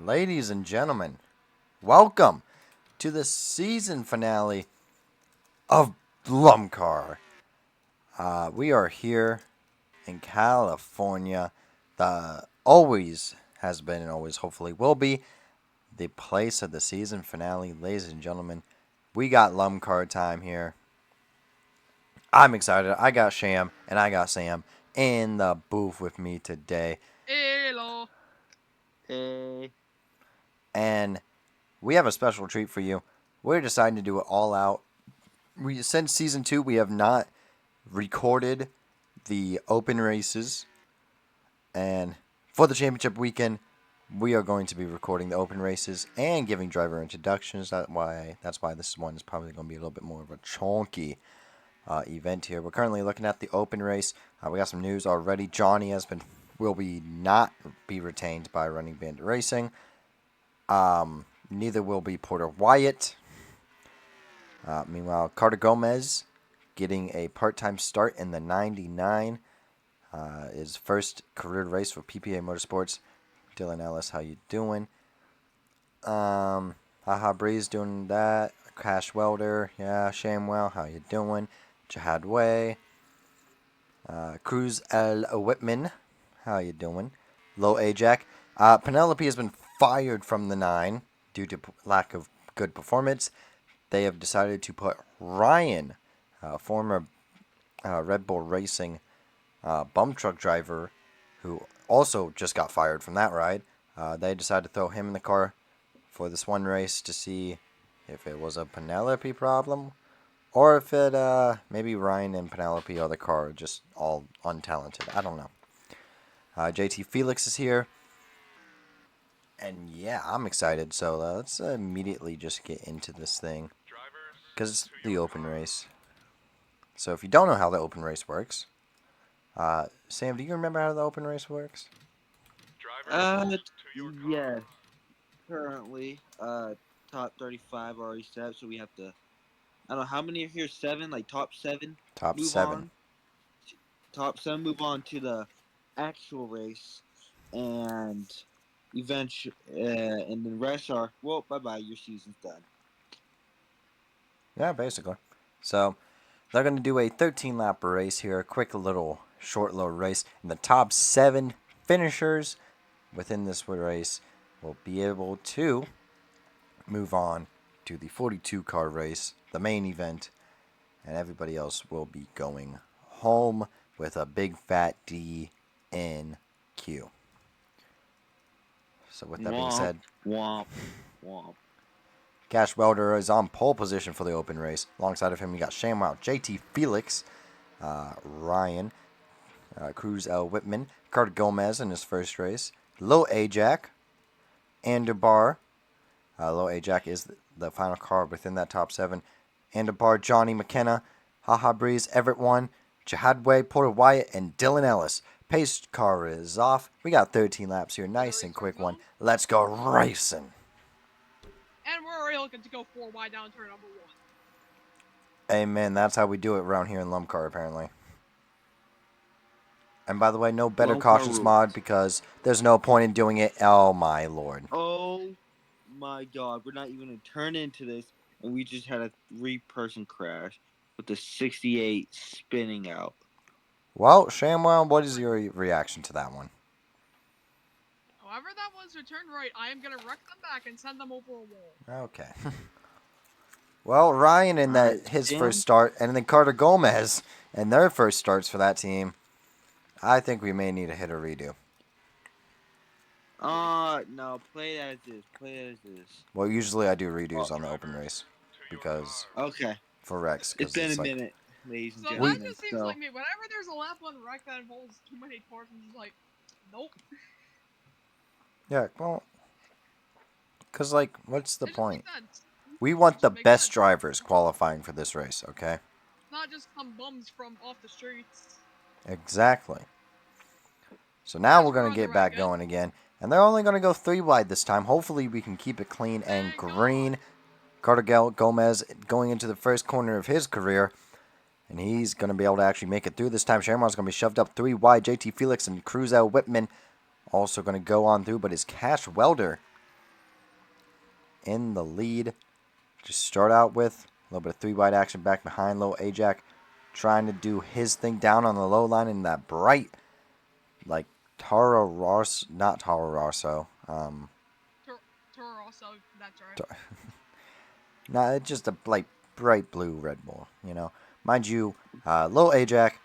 Ladies and gentlemen, welcome to the season finale of LUMCAR. We are here in California. The always has been and always hopefully will be the place of the season finale. Ladies and gentlemen, we got LUMCAR time here. I'm excited. I got Sham and I got Sam in the booth with me today. Hello. Hey. And we have a special treat for you. We're deciding to do it all out. Since season 2, we have not recorded the open races, and for the championship weekend, we are going to be recording the open races and giving driver introductions. That's why this one is probably going to be a little bit more of a chunky event here. We're currently looking at the open race. We got some news already. Johnny will not be retained by Running Bandit Racing. Neither will be Porter Wyatt. Meanwhile, Carter Gomez getting a part-time start in the 99. His first career race for PPA Motorsports. Dylan Ellis, how you doing? Haha Breeze doing that. Cash Welder, yeah. Shamwell, how you doing? Jihad Way. Cruz L. Whitman, how you doing? Low Ajax. Penelope has been fired from the 9 due to lack of good performance. They have decided to put Ryan, former Red Bull Racing bump truck driver, who also just got fired from that ride. They decided to throw him in the car for this one race to see if it was a Penelope problem or if it maybe Ryan and Penelope or the car are just all untalented. I don't know. JT Felix is here. And yeah, I'm excited. So let's immediately just get into this thing. Because it's the open race. So if you don't know how the open race works, Sam, do you remember how the open race works? Yes. Currently, top 35 already set, so we have to. I don't know how many are here. 7, like top 7. Top Move 7. on. Top 7 move on to the actual race, and eventually, and the rest are bye bye. Your season's done. Yeah, basically. So they're going to do a 13-lap race here, a quick short little race. And the top 7 finishers within this race will be able to move on to the 42-car race, the main event, and everybody else will be going home with a big fat D in Q. So with that being said, womp, womp. Cash Welder is on pole position for the open race. Alongside of him, you got Shamwow, JT Felix, Ryan, Cruz L. Whitman, Carter Gomez in his first race, Low Ajax, Anderbar. Low Ajax is the final car within that top 7. Anderbar, Johnny McKenna, Haha Breeze, Everett 1, Jihadway, Porter Wyatt, and Dylan Ellis. Pace car is off. We got 13 laps here. Nice and quick one. Let's go racing. And we're already looking to go 4 wide down turn number 1. Amen. That's how we do it around here in LUMCAR, apparently. And by the way, no better LUMCAR cautious rules. mod because there's no point in doing it. Oh, my lord. Oh my god, we're not even going to turn into this, and we just had a 3-person crash with the 68 spinning out. Well, Shamwell, what is your reaction to that one? However that was returned right, I am going to wreck them back and send them over a wall. Okay. Well, Ryan in his Sam? first start, and then Carter Gomez and their first starts for that team. I think we may need to hit a redo. No, play it as is. Play it as is. Well, usually I do redos on the open race because Okay. for Rex. It's been a minute, ladies and So gentlemen. that just seems like me. Whenever there's a lap 1 wreck that involves too many cars, I'm just like, nope. Yeah, well, because, like, what's the point? Sense. We want the Makes best sense. drivers qualifying for this race, okay? Not just some bums from off the streets. Exactly. So now Yes, we're going on to the get right back again. going again. And they're only going to go 3 wide this time. Hopefully we can keep it clean and Thank green. God. Carter Gomez going into the first corner of his career. And he's going to be able to actually make it through this time. Shamrock's going to be shoved up 3 wide. JT Felix and Cruz L. Whitman also going to go on through. But it's Cash Welder in the lead. Just start out with a little bit of 3-wide action back behind Lil Ajax, trying to do his thing down on the low line in that bright, like Tara Ross, not Tara Rosso. Toro also, that's right. Nah, it's just a like bright blue Red Bull. Mind you, Lil Ajax,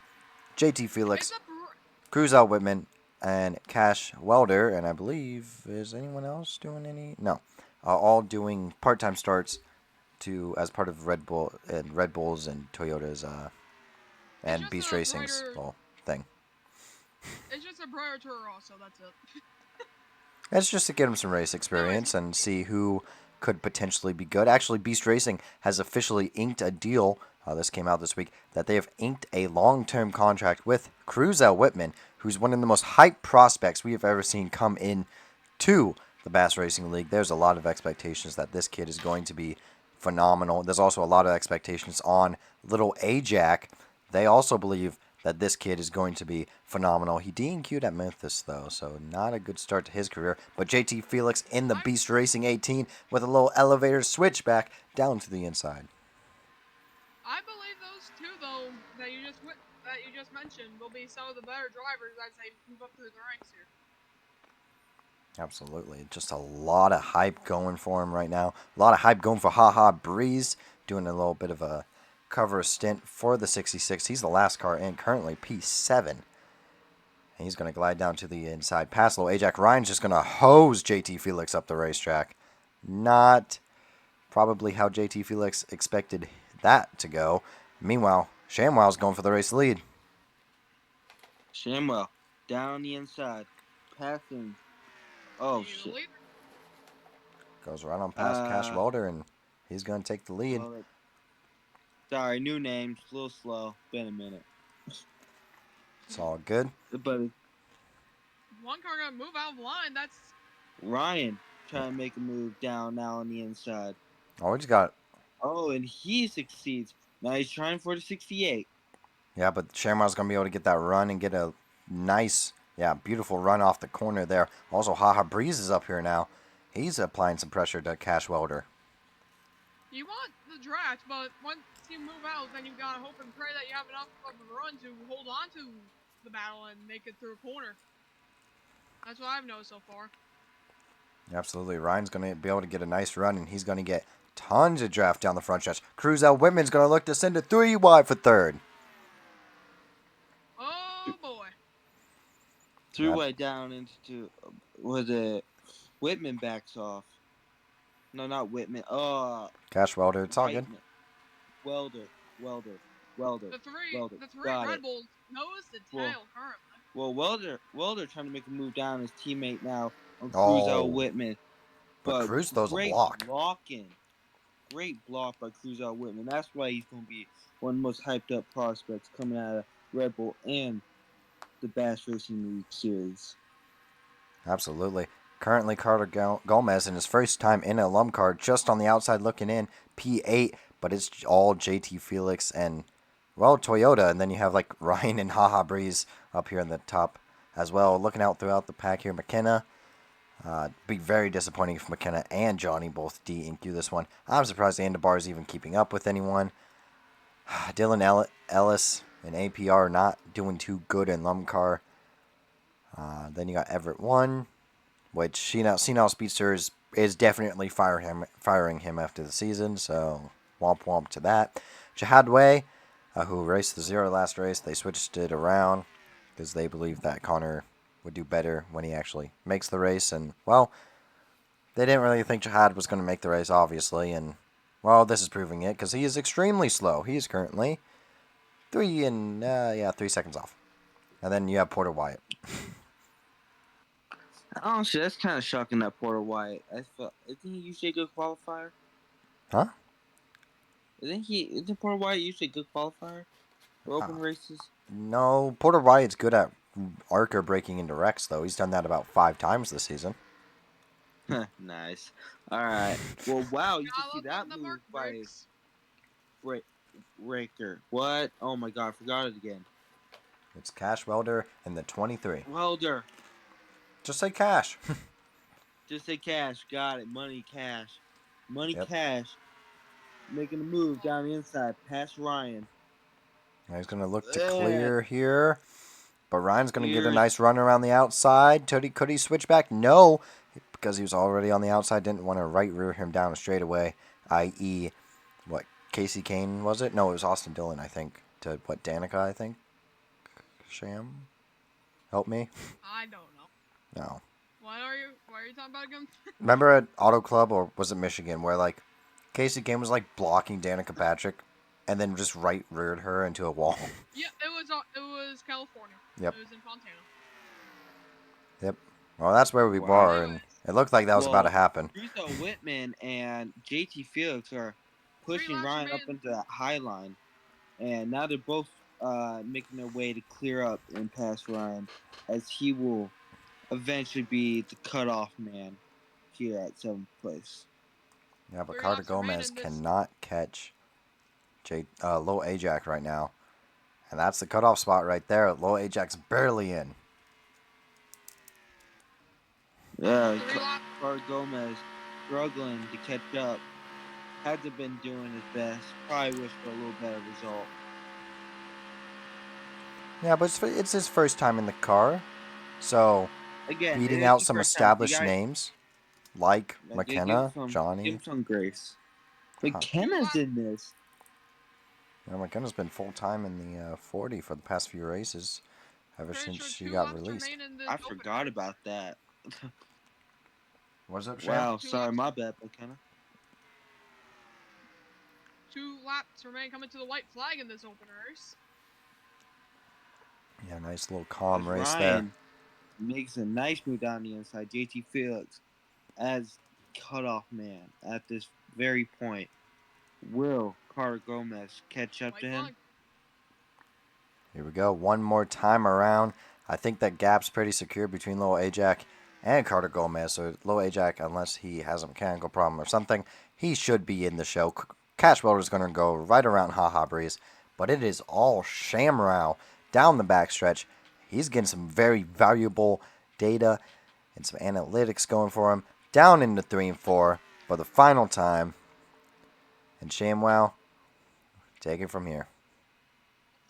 JT Felix, It's a Cruzel Whitman, and Cash Welder, and I believe is anyone else doing any? No, all doing part-time starts as part of Red Bull and Red Bulls and Toyotas it's and just Beast a Racing's brighter. thing. It's just a brighter Toro also. That's it. It's just to get him some race Anyways, experience and see who could potentially be good. Actually, Beast Racing has officially inked a deal. This came out this week that they have inked a long-term contract with Cruzel Whitman, who's one of the most hyped prospects we have ever seen come in to the Bass Racing League. There's a lot of expectations that this kid is going to be phenomenal. There's also a lot of expectations on little Ajax. They also believe that this kid is going to be phenomenal. He DNQ'd at Memphis, though, so not a good start to his career. But JT Felix in the I Beast Racing 18 with a little elevator switchback down to the inside. I believe those two though that you just mentioned will be some of the better drivers as they move up through the ranks here. Absolutely. Just a lot of hype going for him right now. A lot of hype going for Haha Breeze, doing a little bit of a cover stint for the 66. He's the last car in, currently P7. And he's going to glide down to the inside pass. Little Ajax Ryan's just going to hose JT Felix up the racetrack. Not probably how JT Felix expected that to go. Meanwhile, Shamwow's going for the race lead. Shamwell down the inside, passing. Oh You shit. believe Goes right on past Cash Welder, and he's going to take the lead. Well, sorry, new names, a little slow. Been a minute, It's all good. but one car gonna move out of line? That's Ryan trying to make a move down now on the inside. Oh, we just got Oh, and he succeeds. Now he's trying for the 68. Yeah, but Shamrow's going to be able to get that run and get a nice, beautiful run off the corner there. Also, Haha Breeze is up here now. He's applying some pressure to Cash Welder. you want the draft, but once you move out, then you gotta hope and pray that you have enough of a run to hold on to the battle and make it through a corner. That's what I've noticed so far. Absolutely. Ryan's going to be able to get a nice run, and he's going to get tons of draft down the front stretch. Cruzel Whitman's going to look to send it 3 wide for third. Oh boy. Threw way down into was it Whitman backs off. No, not Whitman. Cash Welder, it's all good. Whiteman. Welder. The three Got Red it. Bulls nose to Well, tail currently. Well, Welder trying to make a move down his teammate now on Oh. Cruzel Whitman. But Cruz throws a block. Great block by Cruzel Whitman. That's why he's going to be one of the most hyped up prospects coming out of Red Bull and the Bass Racing League series. Absolutely. Currently, Carter Gomez in his first time in a LUMCAR, just on the outside looking in, P8, but it's all JT Felix and, Toyota. And then you have like Ryan and Haha Breeze up here in the top as well. Looking out throughout the pack here, McKenna. Be very disappointing if McKenna and Johnny both DNQ this one. I'm surprised Andabar is even keeping up with anyone. Dylan Ellis and APR are not doing too good in LUMCAR. Then you got Everett 1, which Senile Speedster is definitely firing him after the season, so womp womp to that. Jihad who raced the 0 last race, they switched it around because they believe that Connor would do better when he actually makes the race, and, well, they didn't really think Jihad was going to make the race, obviously, and, well, this is proving it because he is extremely slow. He is currently 3 seconds off. And then you have Porter Wyatt. Honestly, that's kind of shocking that Porter Wyatt. Isn't he usually a good qualifier? Huh? Isn't Porter Wyatt usually a good qualifier for open races? No, Porter Wyatt's good at Archer breaking into Rex, though. He's done that about 5 times this season. Nice. All right. Well, wow, you just see Gotta that love the move mark by breaks. Raker. What? Oh my god, I forgot it again. It's Cash Welder in the 23. Welder. Just say Cash. Just say cash. Got it. Money, cash. Money Yep. Cash making a move down the inside past Ryan. Now he's going to look to And clear here. But Ryan's going to get a clears. nice run around the outside. Could he switch back? No, because he was already on the outside. Didn't want to right rear him down a straightaway, i.e., what, Casey Kane was it? No, it was Austin Dillon, I think. To what, Danica, I think? Sham? Help me? I don't know. No. Why are you talking about again? Remember at Auto Club, or was it Michigan, where like Casey Kane was like blocking Danica Patrick and then just right reared her into a wall? Yeah, it was California. Yep. It was in Fontana. Yep. Well, that's where we Wow. were, and Anyways, it looked like that was about to Well, happen. Rizzo Whitman and JT Felix are 3 pushing laps Ryan up remaining. into that high line. And now they're both making their way to clear up and pass Ryan, as he will eventually be the cutoff man here at 7th place. Yeah, but 3 Carter laps Gomez remaining. cannot catch Low Ajax right now. And that's the cutoff spot right there. Low Ajax barely in. Yeah, 3 laps. Carter Gomez struggling to catch up. Hasn't been doing his best. Probably wish for a little better result. Yeah, but it's his first time in the car. So, Again, it beating is out his some first time. You established got names like McKenna, give Johnny. him some grace. Huh. 2 McKenna's laps. in this. Yeah, McKenna's been full time in the 40 for the past few races, ever Pretty since sure she 2 got laps released. remain in this I open forgot race. about that. What's up, Sham? Wow, Two sorry, laps. my bad, McKenna. 2 laps remain coming to the white flag in this open race. Yeah, nice little As calm race there. Ryan makes a nice move down the inside, JT Felix as cutoff man at this very point. Will Carter Gomez catch up to White him? flag. Here we go. One more time around. I think that gap's pretty secure between Lil Ajax and Carter Gomez. So Lil Ajax, unless he has a mechanical problem or something, he should be in the show. Cash Welder's going to go right around Haha Breeze. But it is all Shamrow down the backstretch. He's getting some very valuable data and some analytics going for him. Down into 3 and 4 for the final time. And Shamwow, take it from here.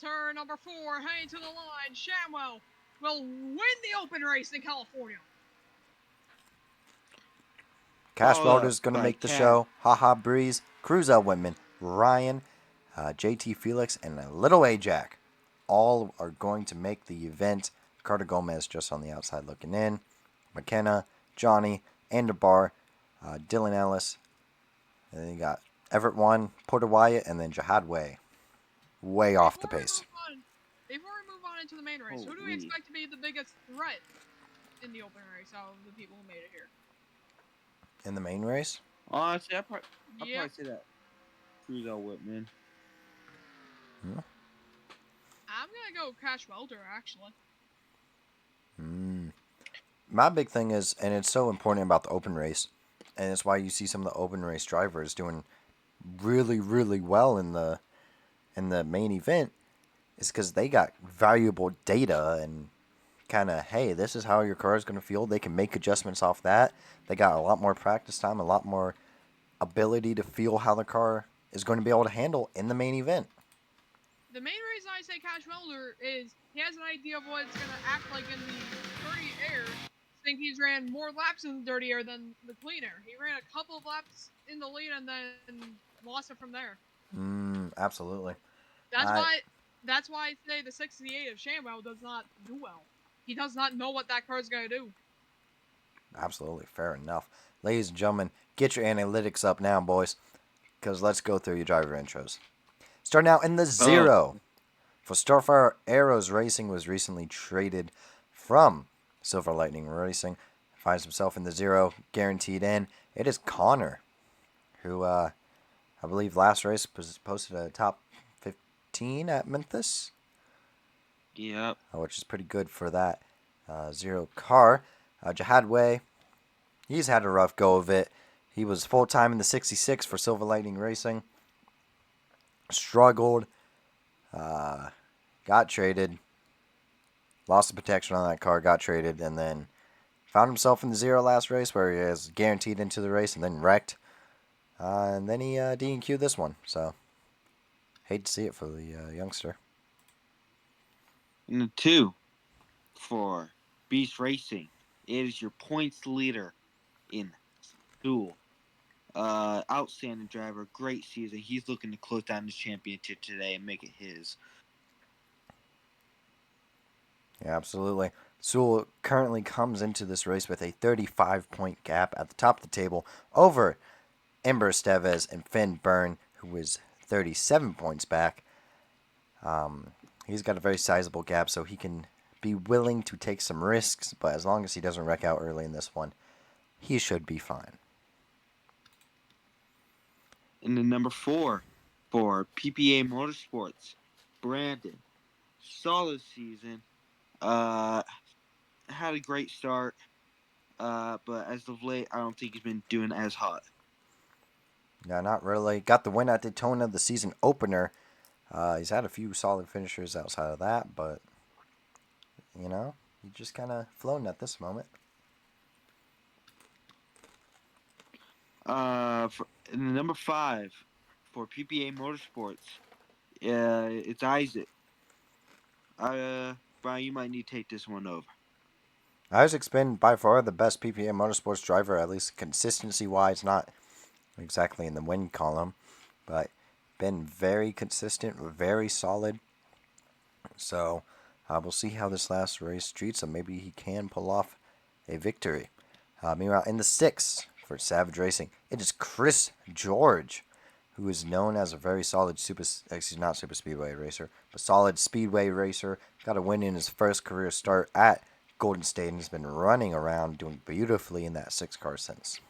Turn number 4, heading to the line. Shamwell will win the open race in California. Cash Followed up Welder's going to by make the show. Haha Breeze, Cruzel Whitman, Ryan, JT Felix, and Little Ajax. All are going to make the event. Carter Gomez just on the outside looking in. McKenna, Johnny, Anderbar, Dylan Ellis. And then you got Everett 1, Porter Wyatt, and then Jihad way off the pace. Before we move on into the main race, who do we Holy. expect to be the biggest threat in the open race out of the people who made it here? In the main race? Honestly, I'd probably Yep. say that Cruzel Whitman. Hmm. I'm gonna go Cash Welder, actually. My big thing is, and it's so important about the open race, and it's why you see some of the open race drivers doing really, really well in the main event, is because they got valuable data and kind of, hey, this is how your car is going to feel. They can make adjustments off that. They got a lot more practice time, a lot more ability to feel how the car is going to be able to handle in the main event. The main reason I say Cash Welder is he has an idea of what it's gonna act like in the dirty air. I think he's ran more laps in the dirty air than the clean air. He ran a couple of laps in the lead and then lost it from there. Absolutely. That's I why. That's why I say the 68 of Shamwell does not do well. He does not know what that car is gonna do. Absolutely fair enough. Ladies and gentlemen, get your analytics up now, boys, because let's go through your driver intros. Starting out in the zero. For Starfire Arrows Racing was recently traded from Silver Lightning Racing. Finds himself in the zero, guaranteed in. It is Connor, who I believe last race posted a top 15 at Memphis, Yep. which is pretty good for that zero car. Jihad, he's had a rough go of it. He was full-time in the 66 for Silver Lightning Racing. Struggled. Got traded. Lost the protection on that car, got traded, and then found himself in the zero last race where he is guaranteed into the race and then wrecked. And then he DNQ'd this one. So, hate to see it for the youngster. And the 2 for Beast Racing. It is your points leader in Sewell. Outstanding driver, great season. He's looking to close down the championship today and make it his. Yeah, absolutely. Sewell currently comes into this race with a 35-point gap at the top of the table over Ember Estevez and Finn Byrne, who is 37 points back. He's got a very sizable gap, so he can be willing to take some risks, but as long as he doesn't wreck out early in this one, he should be fine. And the number 4 for PPA Motorsports, Brandon. Solid season. Had a great start. But as of late, I don't think he's been doing as hot. Yeah, not really. Got the win at Daytona, the season opener. He's had a few solid finishers outside of that, but, he just kind of floating at this moment. And the number 5 for PPA Motorsports, it's Isaac. Brian, you might need to take this one over. Isaac's been by far the best PPA Motorsports driver, at least consistency-wise, not exactly in the win column, but been very consistent, very solid. So we'll see how this last race treats him. Maybe he can pull off a victory. Meanwhile, in the 6 for Savage Racing, it is Chris George, who is known as a very solid not super speedway racer, but solid speedway racer. Got a win in his first career start at Golden State, and he's been running around doing beautifully in that 6-car since.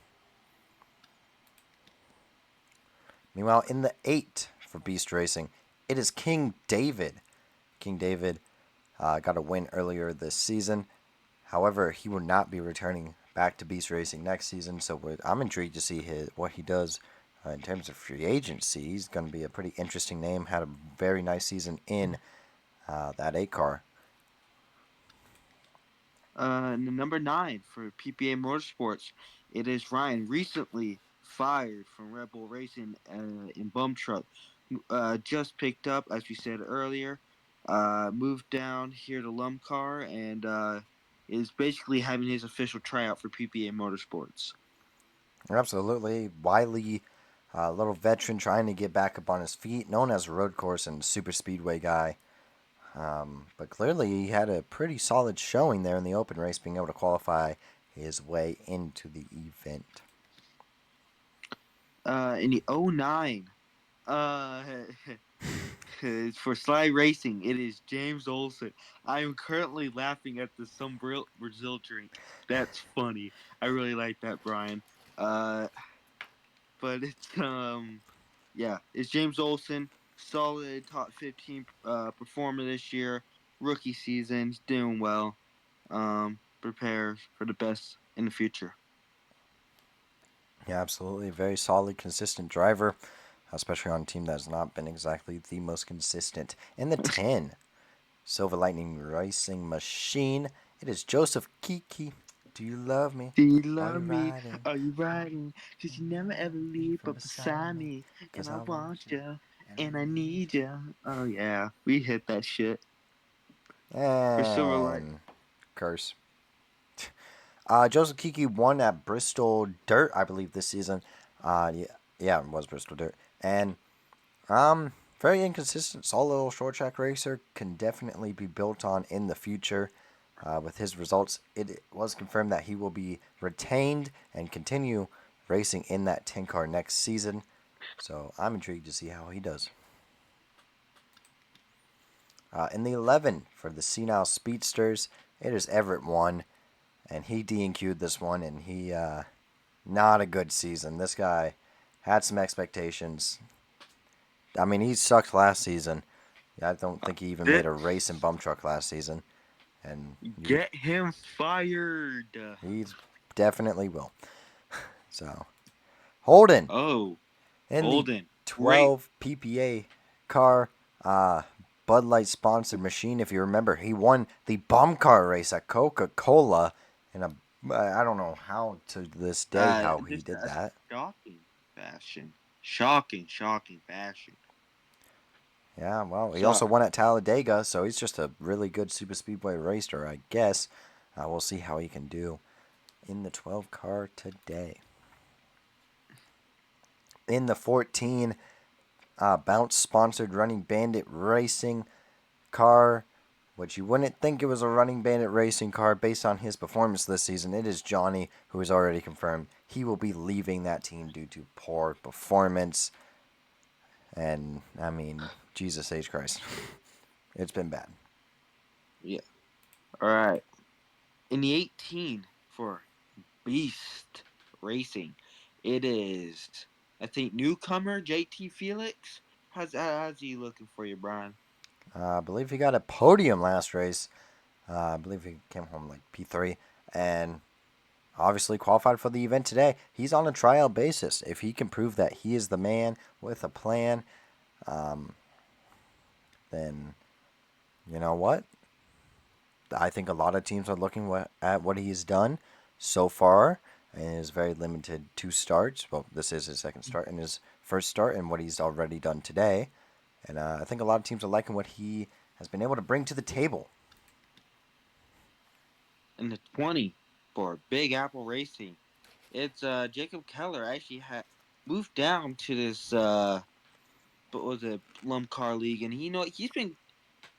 Meanwhile, in the 8 for Beast Racing, it is King David. King David got a win earlier this season. However, he will not be returning back to Beast Racing next season, so I'm intrigued to see what he does in terms of free agency. He's going to be a pretty interesting name. Had a very nice season in that 8-car. And the number 9 for PPA Motorsports, it is Ryan, recently fired from Red Bull Racing in Bum Truck. Just picked up, as we said earlier, moved down here to Lumcar, and is basically having his official tryout for PPA Motorsports. Absolutely. Wily, little veteran trying to get back up on his feet, known as a road course and super speedway guy. But clearly he had a pretty solid showing there in the open race, being able to qualify his way into the event. In the 09, for Sly Racing, it is James Olsen. I am currently laughing at the some Brazil drink. That's funny. I really like that, Brian. But it's James Olsen. Solid top 15 performer this year. Rookie season, he's doing well. Prepare for the best in the future. Yeah, absolutely. Very solid, consistent driver, especially on a team that has not been exactly the most consistent. In the 10, Silver Lightning Racing Machine, it is Joseph Kiki. Do you love me? Do you Are love you me? riding? Are you riding? 'Cause you never ever leave from but beside me. And 'Cause I I want want you, you. And I need you. Oh, yeah. We hit that shit. For Silver Lightning. And curse. Joseph Kiki won at Bristol Dirt, I believe, this season. Yeah, it was Bristol Dirt. And very inconsistent, solid little short track racer. Can definitely be built on in the future. With his results, it was confirmed that he will be retained and continue racing in that 10-car next season. So I'm intrigued to see how he does. In the 11 for the Senile Speedsters, it is Everett 1. And he DNQ'd this one, and he, not a good season. This guy had some expectations. I mean, he sucked last season. I don't think he even made a race in Bum Truck last season. And Get him fired. he definitely will. So, Holden Oh, in the Holden. Great. 12 PPA car, Bud Light sponsored machine. If you remember, he won the Bum Car race at Coca-Cola in a. I don't know how to this day how he This did that. shocking. fashion. Shocking fashion. Yeah, well, he also So, won at Talladega, so he's just a really good super speedway racer, I guess. We'll see how he can do in the 12 car today. In the 14, Bounce sponsored Running Bandit Racing car, which you wouldn't think it was a Running Bandit Racing car based on his performance this season. It is Johnny, who is already confirmed he will be leaving that team due to poor performance. And, I mean, Jesus H. Christ. It's been bad. yeah. All right. In the 18 for Beast Racing, it is, I think, newcomer JT Felix. How's he looking for you, Brian? I believe he got a podium last race. I believe he came home like P3. And obviously qualified for the event today. He's on a trial basis. If he can prove that he is the man with a plan, then you know what? I think a lot of teams are looking at what he's done so far in his very limited 2 starts. Well, this is his second start and his first start, and what he's already done today. And I think a lot of teams are liking what he has been able to bring to the table. In the 20 for Big Apple Racing, it's Jacob Keller actually had moved down to this what was it, Lumcar League, and he's been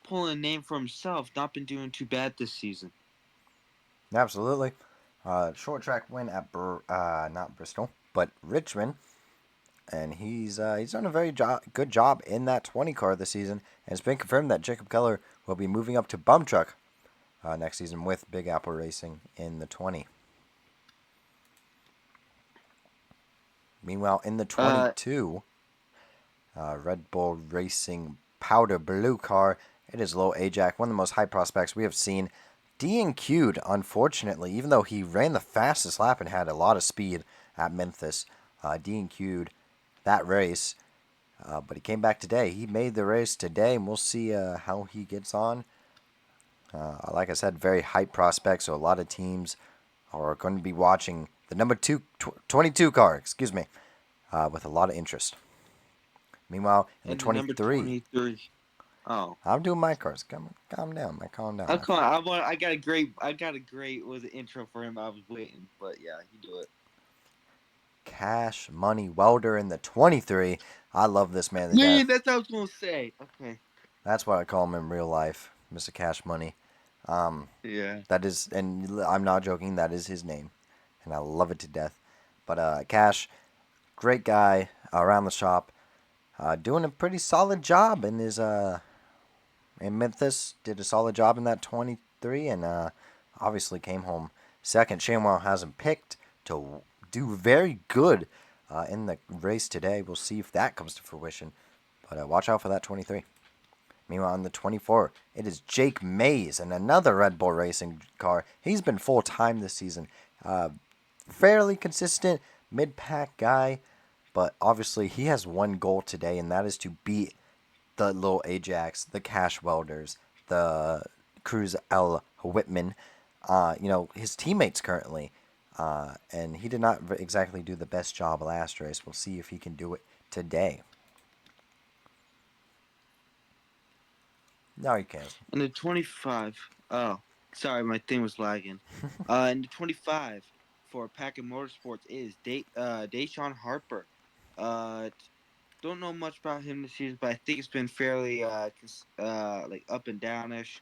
pulling a name for himself. Not been doing too bad this season. Absolutely. Short track win at not Bristol, but Richmond, and he's done a very good job in that 20 car this season. And it's been confirmed that Jacob Keller will be moving up to bump truck next season with Big Apple Racing in the 20. Meanwhile, in the Uh, 22, Red Bull Racing Powder Blue car, it is Low Ajax, one of the most high prospects we have seen. DNQ'd, unfortunately, even though he ran the fastest lap and had a lot of speed at Memphis. DNQ'd that race, but he came back today. He made the race today, and we'll see how he gets on. Like I said, very hype prospect, so a lot of teams are going to be watching the number 22 car, with a lot of interest. Meanwhile, in the and the number 23, 23. Oh, I'm doing my cars. Calm down, man. Calm down, my come on. friend. I got a great was an intro for him. I was waiting, but yeah, you do it. Cash Money Welder in the 23. I love this man to Yeah, death. that's what I was gonna say. Okay. That's what I call him in real life, Mr. Cash Money. Yeah. That is, and I'm not joking. That is his name, and I love it to death. But Cash, great guy around the shop, doing a pretty solid job in his in Memphis. Did a solid job in that 23, and obviously came home second. Shamwell has him picked to do very good in the race today. We'll see if that comes to fruition. But watch out for that 23. Meanwhile, on the 24, it is Jake Mays and another Red Bull Racing car. He's been full time this season. Fairly consistent mid-pack guy, but obviously he has one goal today, and that is to beat the Lil Ajax, the Cash Welders, the Cruz L. Whitman, his teammates currently. And he did not exactly do the best job last race. We'll see if he can do it today. No, he can't. And the 25. Oh, sorry, my thing was lagging. And the 25 for Packet Motorsports is Deshaun Harper. Uh, don't know much about him this season, but I think it's been fairly like up and downish.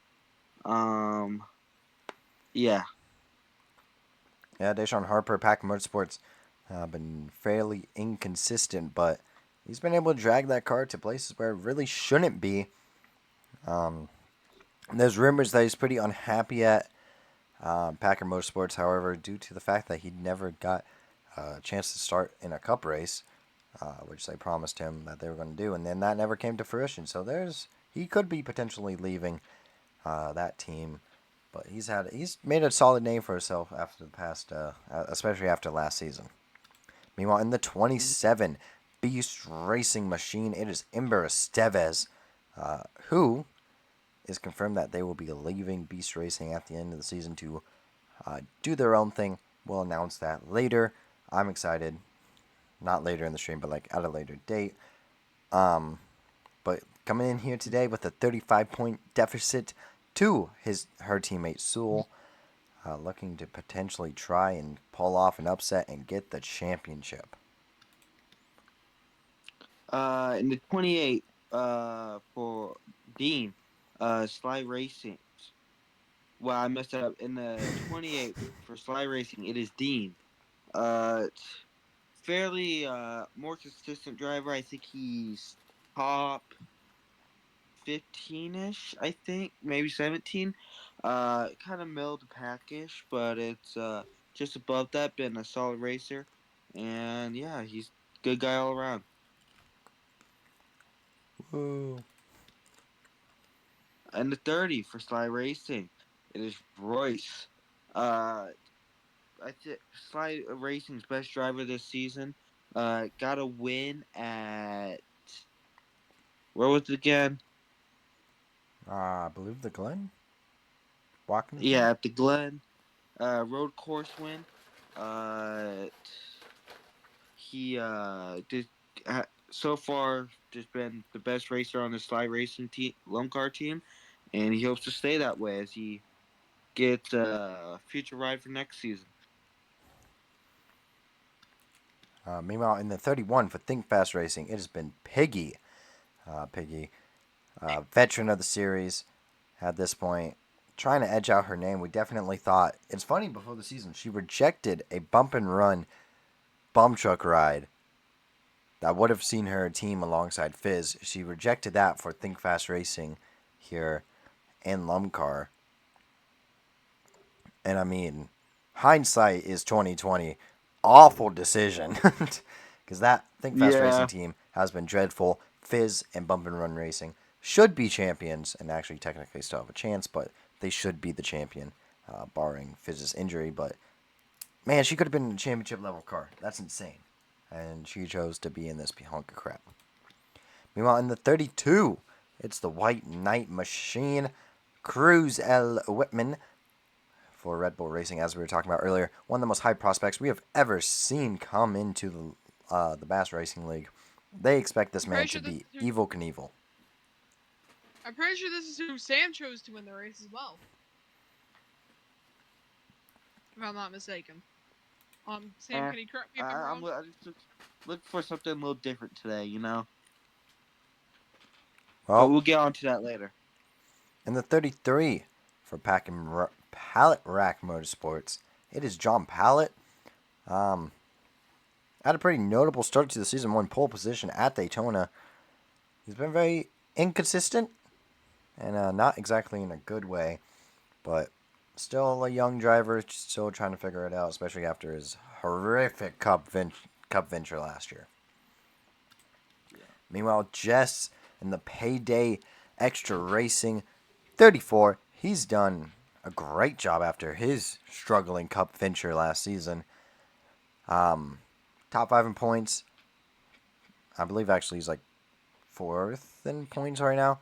Um, yeah. Yeah, Deshaun Harper, Pack Motorsports, been fairly inconsistent, but he's been able to drag that car to places where it really shouldn't be. There's rumors that he's pretty unhappy at Packer Motorsports, however, due to the fact that he never got a chance to start in a cup race, which they promised him that they were going to do, and then that never came to fruition. So he could be potentially leaving that team, but he's made a solid name for himself after the past, especially after last season. Meanwhile, in the 27 Beast Racing Machine, it is Ember Estevez, who is confirmed that they will be leaving Beast Racing at the end of the season to do their own thing. We'll announce that later. I'm excited. not later in the stream, but like at a later date. Um, but coming in here today with a 35-point deficit to her teammate Sewell, looking to potentially try and pull off an upset and get the championship. In the 28, for Dean, Sly Racing. Well, I messed up. In the 28 for Sly Racing, it is Dean. Uh, fairly more consistent driver. I think he's top 15ish, I think, maybe 17. Kind of middle to packish, but it's just above that. Been a solid racer, and yeah, he's a good guy all around. Woo. And the 30 for Sly Racing, it is Royce. Uh, I think Sly Racing's best driver this season. Got a win at where was it again? I believe the Glen. Watkins Glen. Yeah, at the Glen. Road course win. Uh, he did so far just been the best racer on the Sly Racing team, Lumcar team, and he hopes to stay that way as he gets a future ride for next season. Meanwhile, in the 31 for Think Fast Racing, it has been Piggy. Piggy, veteran of the series, at this point, trying to edge out her name. We definitely thought. It's funny, before the season, she rejected a bump and run bum truck ride that would have seen her team alongside Fizz. She rejected that for Think Fast Racing here in Lumcar. And I mean, hindsight is 2020. Awful decision, because that Think Fast Racing Yeah, team has been dreadful. Fizz and Bump and Run Racing should be champions, and actually technically still have a chance, but they should be the champion, barring Fizz's injury. But man, she could have been in a championship level car. That's insane, and she chose to be in this hunk of crap. Meanwhile, in the 32, it's the White Knight Machine, Cruz L. Whitman for Red Bull Racing, as we were talking about earlier. One of the most high prospects we have ever seen come into the Bass Racing League. They expect this I'm pretty man to sure this be is who, evil Knievel. I'm pretty sure this is who Sam chose to win the race as well. If I'm not mistaken. Sam, can you correct me if I'm wrong? I just look for something a little different today, you know. But Well, we'll get on to that later. in the 33 for Pallet Rack Motorsports, it is John Pallet. Um, had a pretty notable start to the season, won pole position at Daytona. He's been very inconsistent and not exactly in a good way, but still a young driver, still trying to figure it out, especially after his horrific Cup venture last year. Yeah. Meanwhile, Jess in the Payday Extra Racing 34, he's done a great job after his struggling Cup venture last season. Top 5 in points. I believe actually he's like 4th in points right now.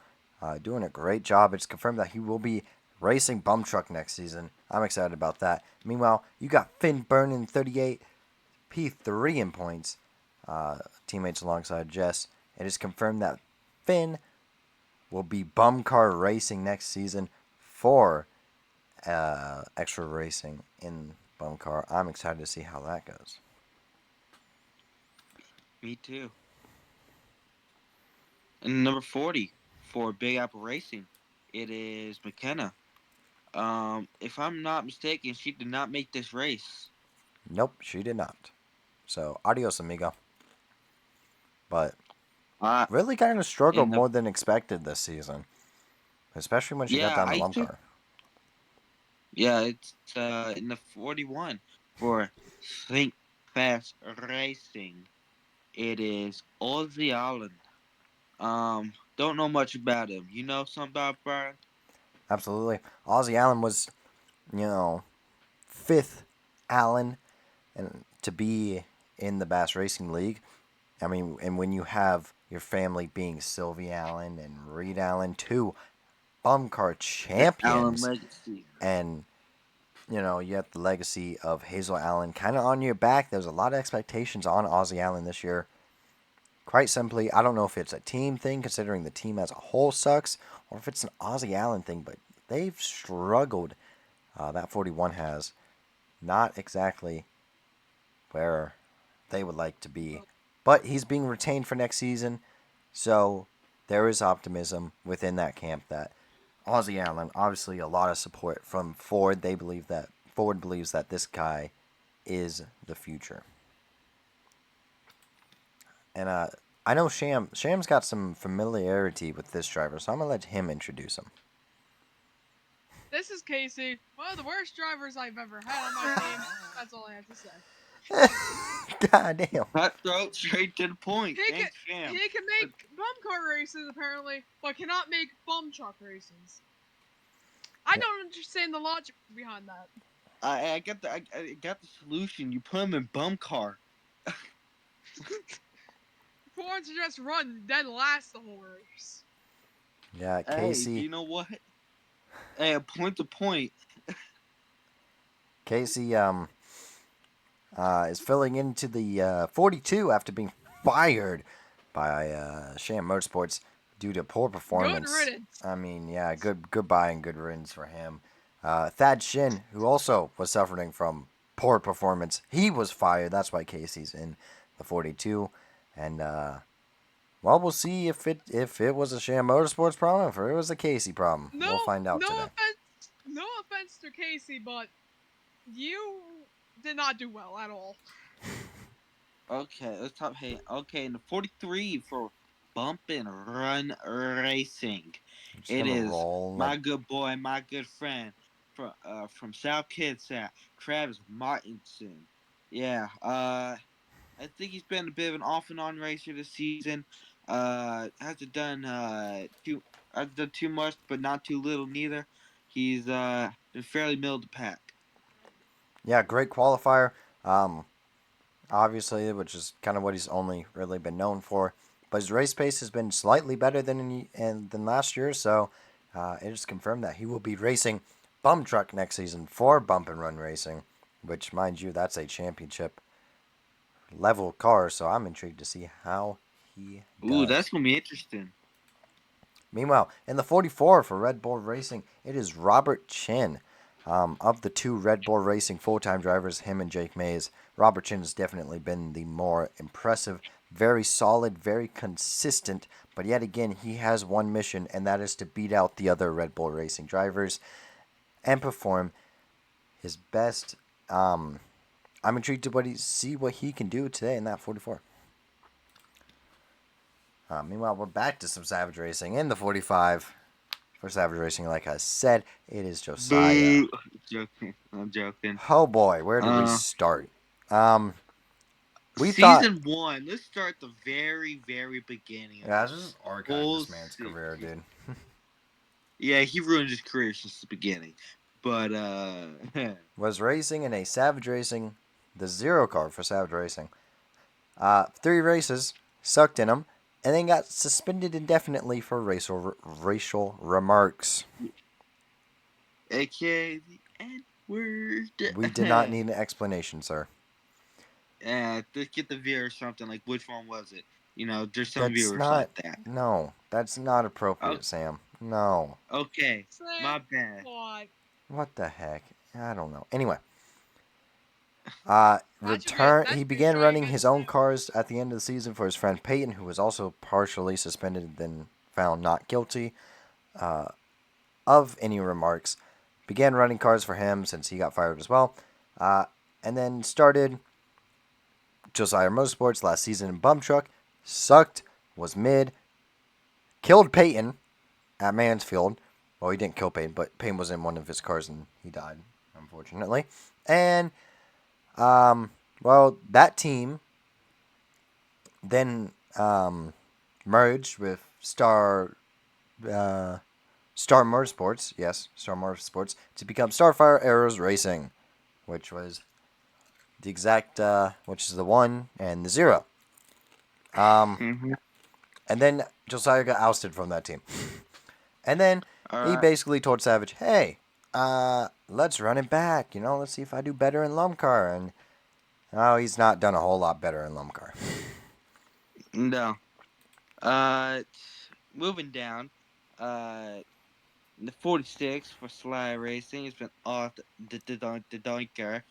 Doing a great job. It's confirmed that he will be racing Bum Truck next season. I'm excited about that. Meanwhile, you got Finn Burnin 38, P3 in points. Teammates alongside Jess. It is confirmed that Finn will be Bum Car Racing next season for Extra Racing in Bum Car. I'm excited to see how that goes. Me too. And number 40 for Big Apple Racing, it is McKenna. If I'm not mistaken, she did not make this race. Nope, she did not. So, adios, amigo. But Uh, really kind of struggled in the more than expected this season, especially when she got yeah, down to I think Lumcar. yeah, it's in the 41 for Think Fast Racing. It is Ozzy Allen. Don't know much about him. You know something about Brian? Absolutely. Ozzy Allen was, 5th Allen and to be in the Bass Racing League. I mean, and when you have your family being Sylvie Allen and Reed Allen, two bum car The Allen champions, legacy. and you have the legacy of Hazel Allen kind of on your back. There's a lot of expectations on Ozzy Allen this year. Quite simply, I don't know if it's a team thing, considering the team as a whole sucks, or if it's an Ozzy Allen thing, but they've struggled. That 41 has not exactly where they would like to be. But he's being retained for next season, so there is optimism within that camp that Ozzy Allen, obviously a lot of support from Ford. Ford believes that this guy is the future. And I know Sham's got some familiarity with this driver, so I'm gonna let him introduce him. This is Casey, one of the worst drivers I've ever had on my team. That's all I have to say. God damn. Cutthroat, straight to the point. He Thanks, Sham. can make bum car races apparently, but cannot make bum truck races. I don't understand the logic behind that. I got the solution. You put him in bum car. Who wants to just run dead last the whole race? Yeah, Hey, Casey. you know what? Hey, point to point. Casey is filling into the 42 after being fired by Sham Motorsports due to poor performance. Good riddance. I mean, yeah, goodbye and good riddance for him. Thad Shin, who also was suffering from poor performance, he was fired. That's why Casey's in the 42. And well, we'll see if it was a Sham Motorsports problem, or if it was a Casey problem. We'll find out today. No offense to Casey, but you did not do well at all. Okay, let's talk. Hey, okay, in the 43 for bump and run racing, it is my good boy, my good friend from South Kitsap, Travis Martinson. Yeah, I think he's been a bit of an off and on racer this season. Hasn't done too much, but not too little neither. He's been fairly middle of the pack. Yeah, great qualifier. Obviously, which is kind of what he's only really been known for. But his race pace has been slightly better than last year, so it is confirmed that he will be racing Bum Truck next season for Bump and Run Racing, which, mind you, that's a championship level car. So I'm intrigued to see how he does. Ooh, that's gonna be interesting. Meanwhile, in the 44 for Red Bull Racing, it is Robert Chin. Of the two Red Bull Racing full-time drivers, him and Jake Mays, Robert Chin has definitely been the more impressive, very solid, very consistent. But yet again, he has one mission, and that is to beat out the other Red Bull Racing drivers and perform his best. I'm intrigued to see what he can do today in that 44. Meanwhile, we're back to some Savage Racing in the 45. For Savage Racing, like I said, it is Josiah. Boo. I'm joking. Oh boy, where do we start? Season 1. Let's start the very, very beginning. Yeah, this is archive this man's career, dude. Yeah, he ruined his career since the beginning. But was racing in a Savage Racing, the zero car for Savage Racing. 3 races, sucked in them, and then got suspended indefinitely for racial remarks. AKA the N-word. We did not need an explanation, sir. Let's get the viewer something like, which one was it? You know, there's some viewers like that. No, that's not appropriate, Sam. No. Okay, Sam, my bad. What the heck? I don't know. Anyway. He began running his own cars at the end of the season for his friend Peyton, who was also partially suspended and then found not guilty of any remarks. Began running cars for him since he got fired as well. And then started Josiah Motorsports last season in Bum Truck. Sucked, was mid, killed Peyton at Mansfield. Well, he didn't kill Peyton, but Peyton was in one of his cars and he died, unfortunately. And well, that team then merged with Star Motorsports, yes, Star Motorsports, to become Starfire Arrows Racing, which was the exact, which is the 1 and the 0. And then Josiah got ousted from that team. And then he basically told Savage, hey, let's run it back. Let's see if I do better in Lumcar. And oh, he's not done a whole lot better in Lumcar. No. Uh, moving down. The 46 for Sly Racing has been off the Dunker,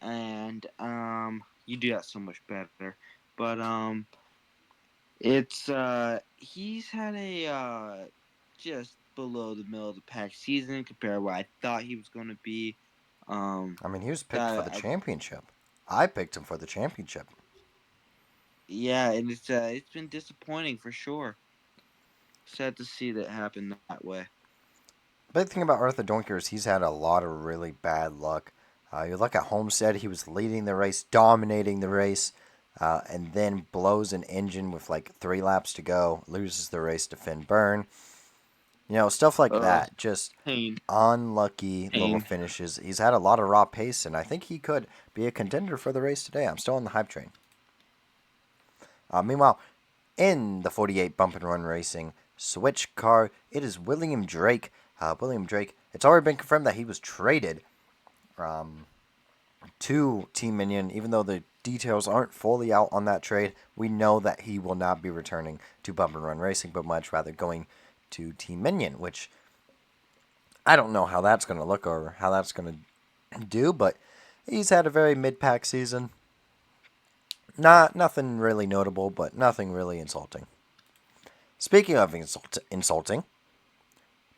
and you do that so much better. But it's he's had a just below the middle of the pack season compared to what I thought he was going to be. Um, I mean, he was picked for the that championship. I picked him for the championship. Yeah, and it's been disappointing for sure. Sad to see that happen that way. Big thing about Arthur Doinker is he's had a lot of really bad luck. You look at Homestead, he was leading the race, dominating the race, and then blows an engine with like 3 laps to go, loses the race to Finn Byrne. Stuff like Uh, that. Just pain, unlucky little pain. finishes. He's had a lot of raw pace, and I think he could be a contender for the race today. I'm still on the hype train. Meanwhile, in the 48 Bump and Run Racing Switch car, it is William Drake. William Drake, it's already been confirmed that he was traded to Team Minion. Even though the details aren't fully out on that trade, we know that he will not be returning to Bump and Run Racing, but much rather going to Team Minion, which I don't know how that's going to look or how that's going to do, but he's had a very mid-pack season. Nothing really notable, but nothing really insulting. Speaking of insulting,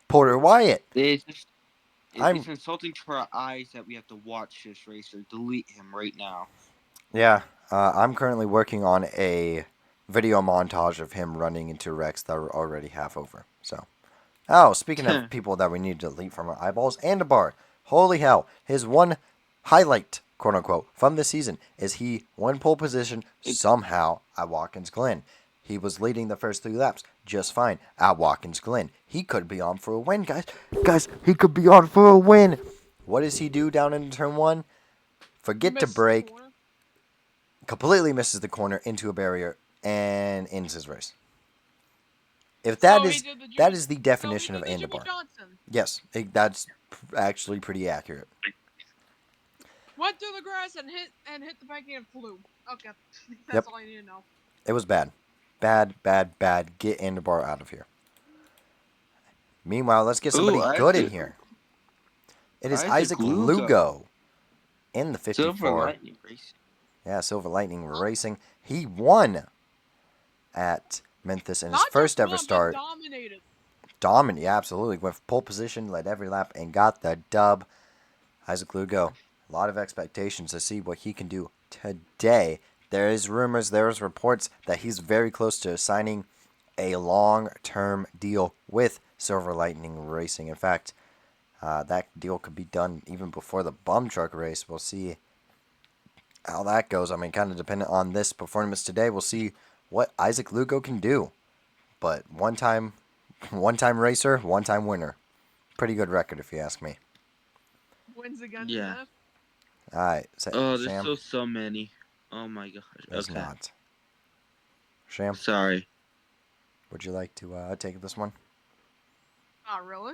Porter Wyatt. It's just, I'm it's insulting to our eyes that we have to watch this racer. Delete him right now. Yeah, I'm currently working on a video montage of him running into wrecks that are already half over. So, oh, speaking of people that we need to delete from our eyeballs, Andabar. Holy hell, his one highlight, quote unquote, from this season is he won pole position somehow at Watkins Glen. He was leading the first 3 laps just fine at Watkins Glen. He could be on for a win, guys. Guys, he could be on for a win. What does he do down in turn 1? Forget to Missed the brake, corner. completely misses the corner into a barrier and ends his race. If So he did the Jimmy, that is the so he definition did of the Jimmy Andabar. Johnson. Yes, that's actually pretty accurate. Went through the grass and hit the banking and flew. Okay, that's Yep. all I need to know. It was bad. Bad. Get Andabar out of here. Meanwhile, let's get somebody good in here. It is Isaac Lugo in the Silver 54. Lightning Racing. Yeah, Silver Lightning Racing. He won at Memphis in his Not first just ever won, start. but dominated. Dominant, yeah, absolutely. Went pole position, led every lap, and got the dub. Isaac Lugo, a lot of expectations to see what he can do today. There is rumors, there is reports that he's very close to signing a long-term deal with Silver Lightning Racing. In fact, that deal could be done even before the bum truck race. We'll see how that goes. I mean, kind of dependent on this performance today. We'll see what Isaac Lugo can do. But one-time racer, one-time winner. Pretty good record, if you ask me. Wins again Yeah. today. All right, Oh, there's Sham so many. Oh my gosh. is Okay. not. Sham, Sorry. would you like to take this one? Not really.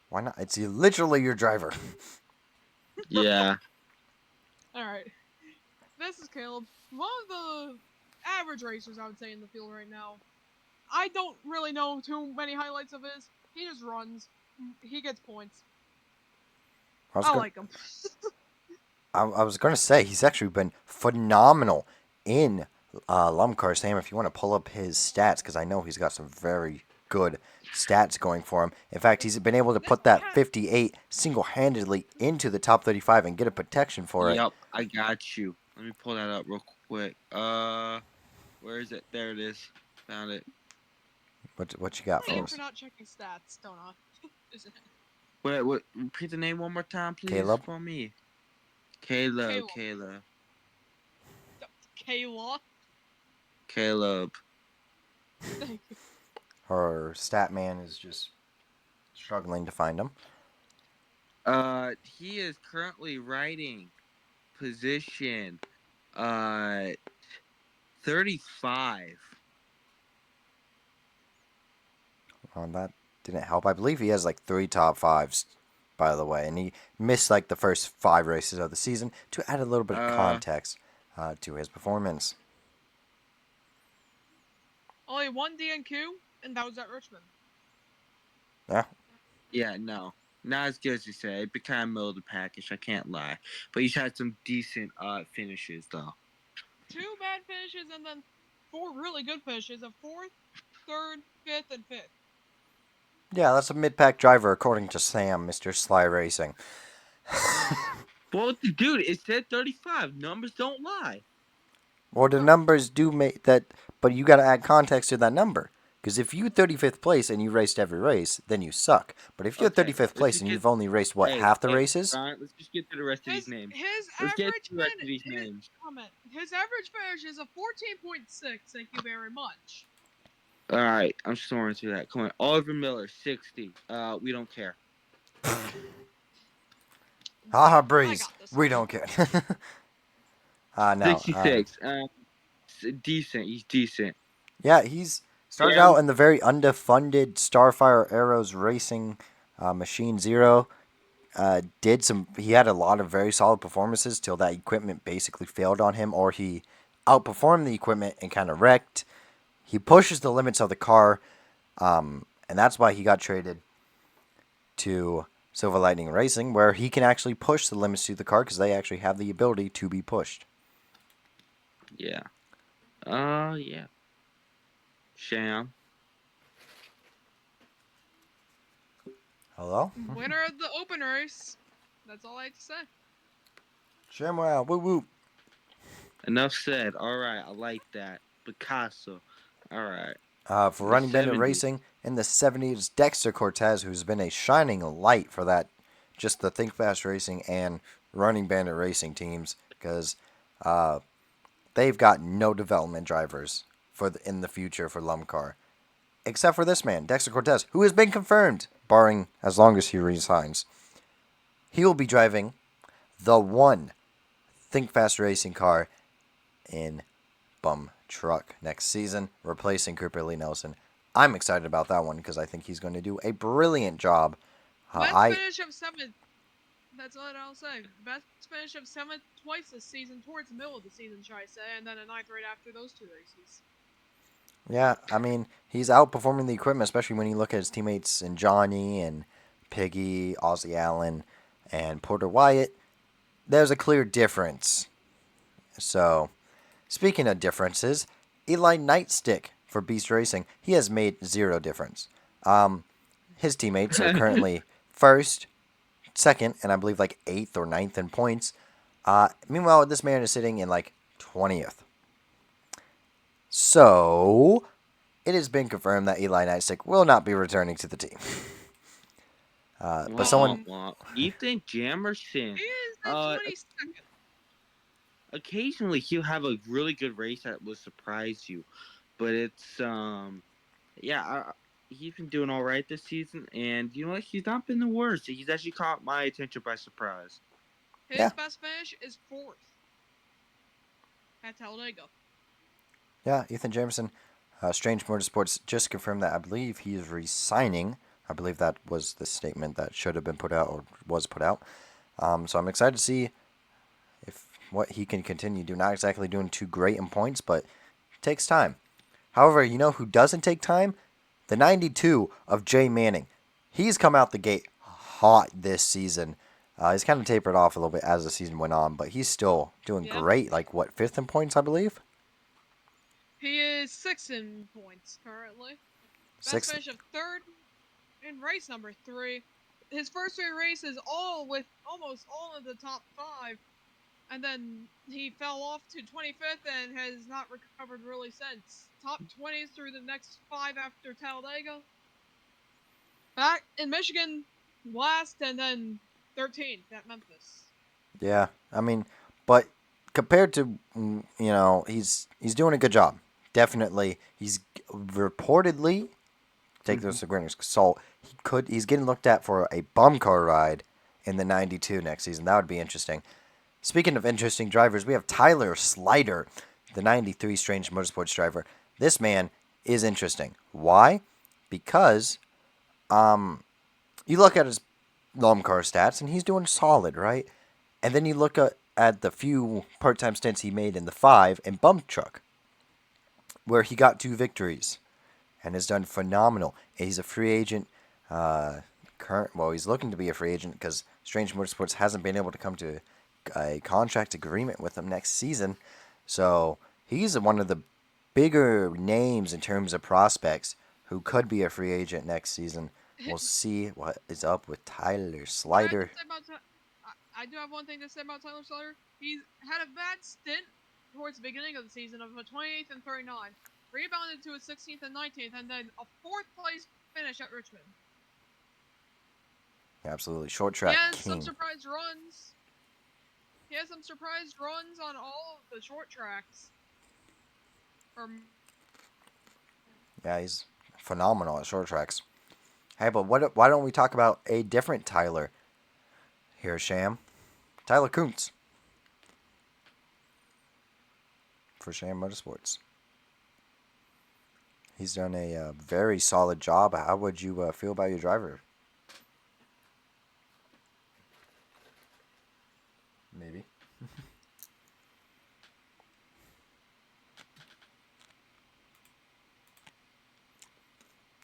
Why not? It's literally your driver. Yeah. All right. This is Caleb. One of the average racers, I would say, in the field right now. I don't really know too many highlights of his. He just runs. He gets points. I like him. I was going to say, he's actually been phenomenal in Lumcar. Sam, if you want to pull up his stats, because I know he's got some very good stats going for him. In fact, he's been able to put that 58 single-handedly into the top 35 and get a protection for it. Yep, I got you. Let me pull that up real quick. Where is it? There it is. Found it. What you got for Thank you us? for not checking stats, don't I? What? Repeat the name one more time, please, Caleb? for me. Kayla. Kayla. Caleb. Thank you. Her stat man is just struggling to find him. He is currently riding position 35. That didn't help. I believe he has like 3 top 5s. by the way, and he missed like the first 5 races of the season to add a little bit of context to his performance. Only one DNQ, and that was at Richmond. Yeah. Yeah, no. Not as good as you said. It became middle of the package, I can't lie. But he's had some decent finishes, though. 2 bad finishes and then 4 really good finishes of 4th, 3rd, 5th, and 5th. Yeah, that's a mid-pack driver, according to Sam, Mr. Sly Racing. Well, dude, it said 35. Numbers don't lie. Well, the numbers do make that, but you got to add context to that number. Because if you 35th place and you raced every race, then you suck. But if you're Okay, 35th let's place just and get. you've only raced, what, Hey, half the hey, races? Ryan, let's just get to the rest of these names. His Let's get average to the rest of these names. His average finish is a 14.6. Thank you very much. All right, I'm soaring through that. Come on, Oliver Miller, 60. We don't care. Haha, I Breeze. got this. We don't care. No. 66. Decent. He's decent. Yeah, he's started Yeah. out in the very underfunded Starfire Arrows Racing Machine Zero. He had a lot of very solid performances till that equipment basically failed on him, or he outperformed the equipment and kind of wrecked. He pushes the limits of the car, and that's why he got traded to Silver Lightning Racing, where he can actually push the limits to the car because they actually have the ability to be pushed. Yeah. Yeah. Sham. Hello? Winner of the open race. That's all I have to say. Shamwow, woo woo. Enough said. All right, I like that. Picasso. All right. For The Running Bandit 70s. Racing in the 70s, Dexter Cortez, who's been a shining light for that, just the Think Fast Racing and Running Bandit Racing teams, because they've got no development drivers in the future for Lumcar, except for this man, Dexter Cortez, who has been confirmed, barring as long as he resigns. He will be driving the one Think Fast Racing car in Bum Truck next season, replacing Cooper Lee Nelson. I'm excited about that one because I think he's going to do a brilliant job. Best finish of 7th. That's all I'll say. Best finish of 7th twice this season, towards the middle of the season, should I say, and then a 9th right after those 2 races. Yeah, I mean, he's outperforming the equipment, especially when you look at his teammates in Johnny and Piggy, Ozzy Allen, and Porter Wyatt. There's a clear difference. So, speaking of differences, Eli Nightstick for Beast Racing, he has made 0 difference. His teammates are currently first, second, and I believe like 8th or 9th in points. Meanwhile, this man is sitting in like 20th. So, it has been confirmed that Eli Nightstick will not be returning to the team. But someone... Ethan Jamerson. He is the 22nd. Occasionally, he'll have a really good race that will surprise you. But it's, he's been doing all right this season. And you know what? He's not been the worst. He's actually caught my attention by surprise. His best finish is 4th at Talladega. Yeah, Ethan Jameson, Strange Motorsports just confirmed that I believe he is resigning. I believe that was the statement that should have been put out or was put out. So I'm excited to see what he can continue doing. Not exactly doing too great in points, but it takes time. However, you know who doesn't take time? The 92 of Jay Manning. He's come out the gate hot this season. He's kind of tapered off a little bit as the season went on, but he's still doing great. Like, 5th in points, I believe? He is 6th in points currently. Best finish of 3rd in race number 3. His first 3 races all with almost all of the top 5. And then he fell off to 25th and has not recovered really since. Top 20s through the next 5 after Talladega. Back in Michigan, last, and then 13th at Memphis. Yeah, I mean, but compared to, he's doing a good job. Definitely, he's reportedly, take this with a grain of salt, he's getting looked at for a bum car ride in the 92 next season. That would be interesting. Speaking of interesting drivers, we have Tyler Slider, the 93 Strange Motorsports driver. This man is interesting. Why? Because you look at his LUMCAR stats, and he's doing solid, right? And then you look at the few part-time stints he made in the 5 and Bump Truck, where he got 2 victories and has done phenomenal. And he's a free agent. He's looking to be a free agent because Strange Motorsports hasn't been able to come to a contract agreement with him next season. So he's one of the bigger names in terms of prospects who could be a free agent next season. We'll see what is up with Tyler What I have to Slider. say about I do have one thing to say about Tyler Slater. He's had a bad stint towards the beginning of the season of a 28th and 39, rebounded to a 16th and 19th, and then a 4th place finish at Richmond. Absolutely, short He track has some king. surprise runs. He has some surprise runs on all of the short tracks. Yeah, he's phenomenal at short tracks. Hey, but why don't we talk about a different Tyler here, Sham? Tyler Kuntz for Sham Motorsports. He's done a very solid job. How would you feel about your driver? Maybe.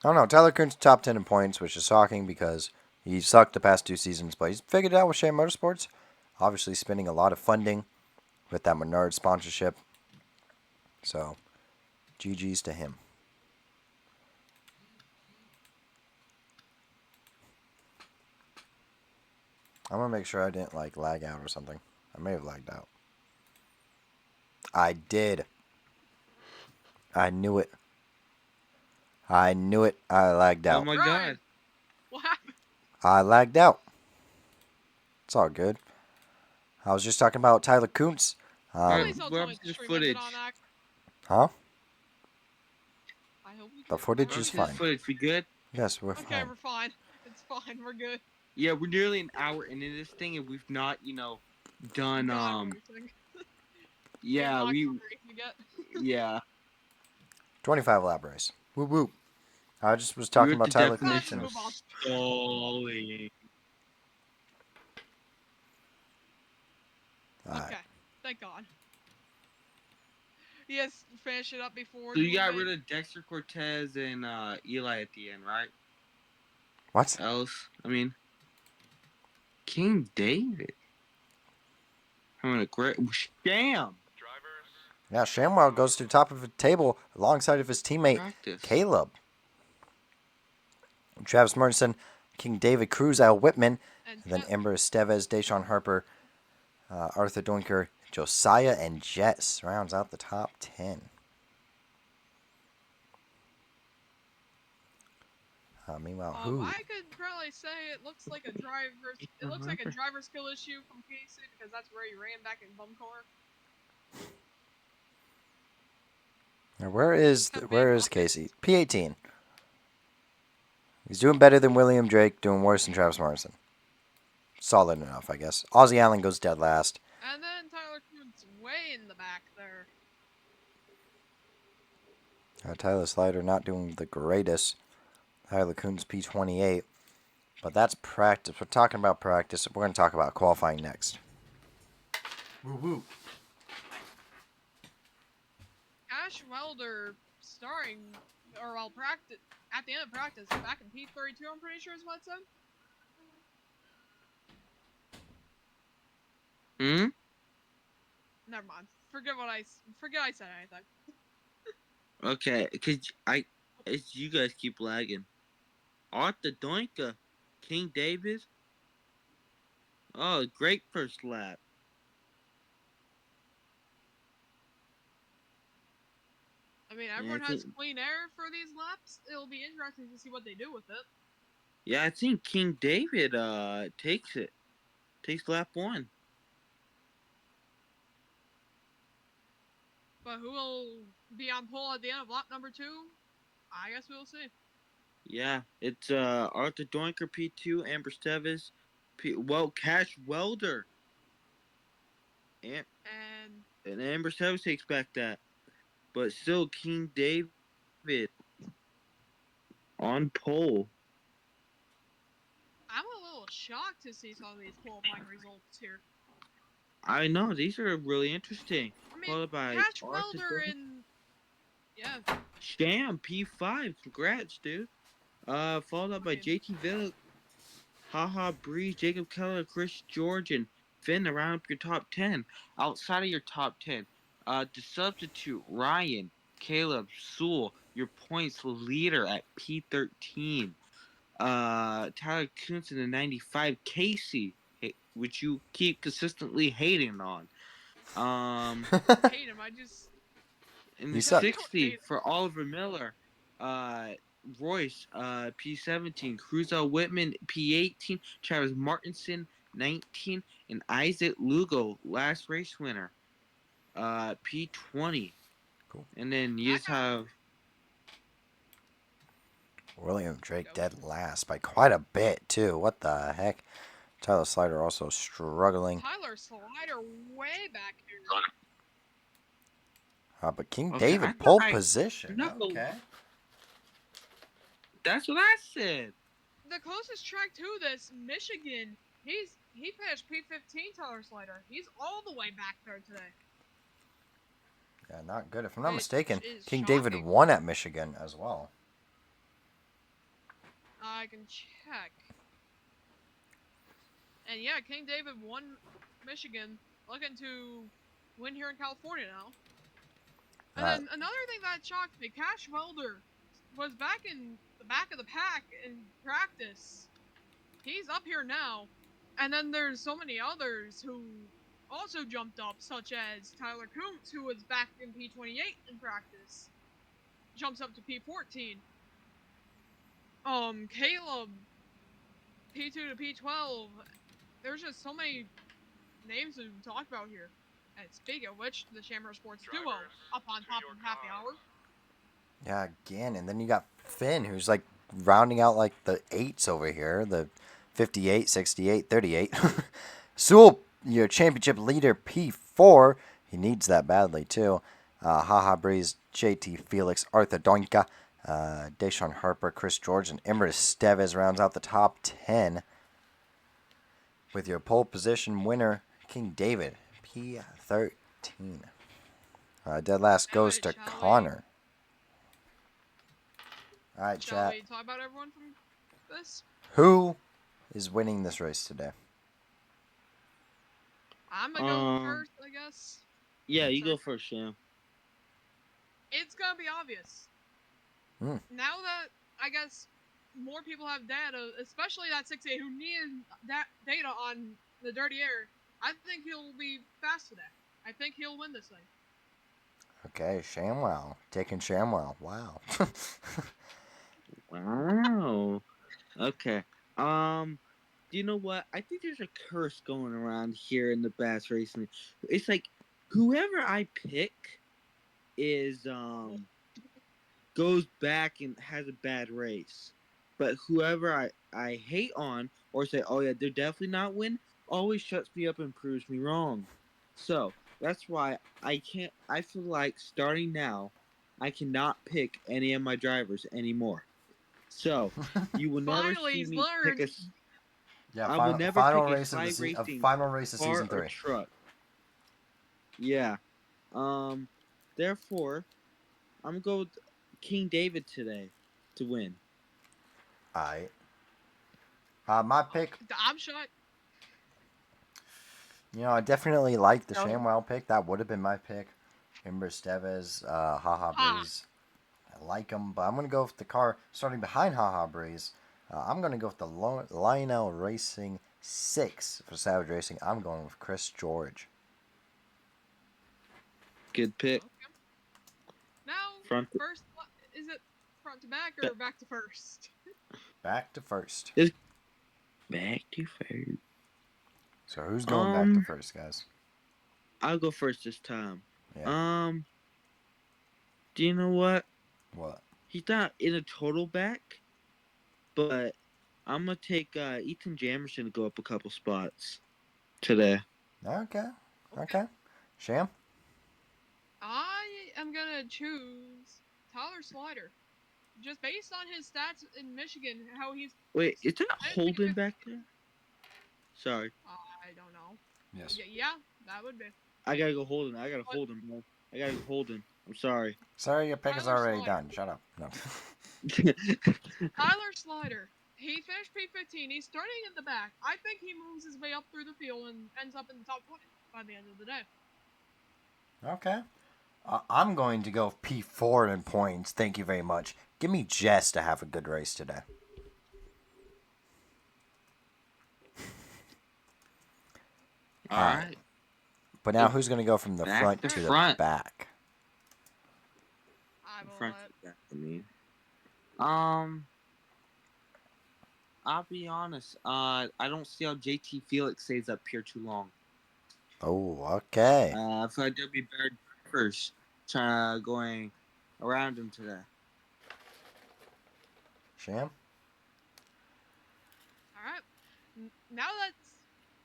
I don't know. Tyler Kuntz top 10 in points, which is shocking because he sucked the past 2 seasons, but he's figured it out with Sham Motorsports. Obviously, spending a lot of funding with that Menard sponsorship. So, GG's to him. I'm gonna make sure I didn't lag out or something. I may have lagged out. I did. I knew it. I knew it. I lagged Oh out. my Ryan, god. what happened? I lagged out. It's all good. I was just talking about Tyler Kuntz. Alright, Please don't what tell me happens the to the stream ended footage? on that. Huh? I hope we The can. footage What is happens to the fine. footage? We good? Yes, we're Okay, fine. we're fine. It's fine. We're good. Yeah, we're nearly an hour into this thing and we've not, done Got everything. We've yeah, not we covered everything yet. yeah. 25 lap race. Whoop whoop. I just was We're talking at about the Tyler Let's Kuntz. definition And of move on. stalling. Alright. Okay. Thank God. Yes, finish it up before So you got rid movement. of Dexter Cortez and Eli at the end, right? What? Else, I mean, King David. Having a great damn Yeah, Shamwell goes to the top of the table alongside of his teammate practice. Caleb. Travis Murchison, King David Cruz, Al Whitman, And and then Ember Estevez, Deshaun Harper, Arthur Doinker, Josiah, and Jess rounds out the top 10. Meanwhile, who? I could probably say it looks like a driver's. It looks like a driver skill issue from Casey because that's where he ran back in Bumcar. Now, where is Buckets. Casey? P18. He's doing better than William Drake, doing worse than Travis Morrison. Solid enough, I guess. Ozzie Allen goes dead last. And then Tyler Kuhn's way in the back there. Tyler Slider not doing the greatest. Tyler Kuhn's P28. But that's practice. We're talking about practice. We're going to talk about qualifying next. Woo woo. Ash Welder starring, or well, practice at the end of practice back in P32. I'm pretty sure is what it said. Hmm. Never mind. Forget I said anything. Okay, cause you guys keep lagging. Arthur Doinka, King David. Oh, great first lap. I mean, And I everyone has think, clean air for these laps. It'll be interesting to see what they do with it. yeah, I think King David takes it. Takes lap one. But who will be on pole at the end of lap number 2? I guess we'll see. Yeah, it's Arthur Doinker P2, Amber Stevis, Cash Welder, and And Amber Stevis takes back that, but still King David on pole. I'm a little shocked to see some of these qualifying results here. I know these are really interesting. I mean, Followed by Cash Arthur Welder and yeah, Sham P5. Congrats, dude. Followed up I by mean, JT Vill, Haha Breeze, Jacob Keller, Chris George, and Finn to round up your top 10. Outside of your top 10, to substitute Ryan, Caleb, Sewell, your points leader at P13. Tyler Kuntz in the 95, Casey, which you keep consistently hating on. I don't hate him. I just In You the suck. I don't 60 hate him. for Oliver Miller, Royce, P17, Cruzel Whitman, P18, Travis Martinson, 19, and Isaac Lugo, last race winner, P20. Cool. And then you That just guy. have, William Drake Go. dead last by quite a bit too. What the heck? Tyler Slider also struggling. Tyler Slider way back here. But King okay, David pole position. no, Okay. that's what I said. The closest track to this, Michigan. He finished P15 Tyler Slider. He's all the way back there today. Yeah, not good. If I'm not Which mistaken, is King David shocking. won at Michigan as well. I can check. And yeah, King David won Michigan. Looking to win here in California now. And then another thing that shocked me, Cash Welder was back in the back of the pack in practice. He's up here now. And then there's so many others who also jumped up, such as Tyler Kuntz, who was back in P28 in practice. Jumps up to P14. Caleb, P2 to P12. There's just so many names to talk about here. And speaking of which, the Shamrock Sports duo up on top of happy hour. Yeah, again, and then you got Finn, who's like rounding out like the eights over here, the 58, 68, 38. Sewell, your championship leader, P4. He needs that badly too. Haha Breeze, JT Felix, Arthur Doinka, Deshaun Harper, Chris George, and Emrys Steves rounds out the top 10. With your pole position winner, King David, P13. Dead last goes to Connor. All right, Shall chat. we talk about everyone from this? Who is winning this race today? I'm gonna go first, I guess. Yeah, you go first, Sham. It's gonna be obvious. Now that I guess more people have data, especially that 68 who needed that data on the dirty air, I think he'll be fast today. I think he'll win this thing. Okay, ShamWow. Taking ShamWow. Wow. Wow. Okay. You know what? I think there's a curse going around here in the bass racing. It's like whoever I pick is goes back and has a bad race. But whoever I hate on or say, oh yeah, they're definitely not win, always shuts me up and proves me wrong. So that's why I feel like starting now, I cannot pick any of my drivers anymore. So you will never Finally, see he's me pick learned. Yeah, I will never final pick a race of fly the racing final race of car season or 3. truck. Yeah. Therefore, I'm going with King David today to win. Alright. My pick, I'm shot. I definitely like the ShamWow pick. That would have been my pick. Emrys Steves, Haha Breeze. I like him, but I'm going to go with the car starting behind Haha Breeze. I'm going to go with the Lionel Racing 6 for Savage Racing. I'm going with Chris George. Good pick. Okay. Now, Front to, first, is it front to back or back to first? Back to first. back to first. So who's going back to first, guys? I'll go first this time. Yeah. Do you know what? What? He's not in a total back, but I'm gonna take Ethan Jamerson to go up a couple spots today. Okay. Sham? I am gonna choose Tyler Slider. Just based on his stats in Michigan, how he's Wait, is that Holden back there? Sorry. I don't know. Yes. Yeah, that would be. I gotta go hold him. I gotta But hold him, bro. I gotta go hold him. I'm sorry. Sorry, your pick is Tyler already Slider. done. Shut up. No. Tyler Slider. He finished P15. He's starting in the back. I think he moves his way up through the field and ends up in the top 20 by the end of the day. Okay. I'm going to go P4 in points. Thank you very much. Give me Jess to have a good race today. All right. But now who's going to go from the Back front to to the front. back? I will Front let. to back. I mean, um, I'll be honest. I don't see how JT Felix stays up here too long. Oh, okay. I feel like there'll be better drivers trying going around him today. Sham? Alright. Now that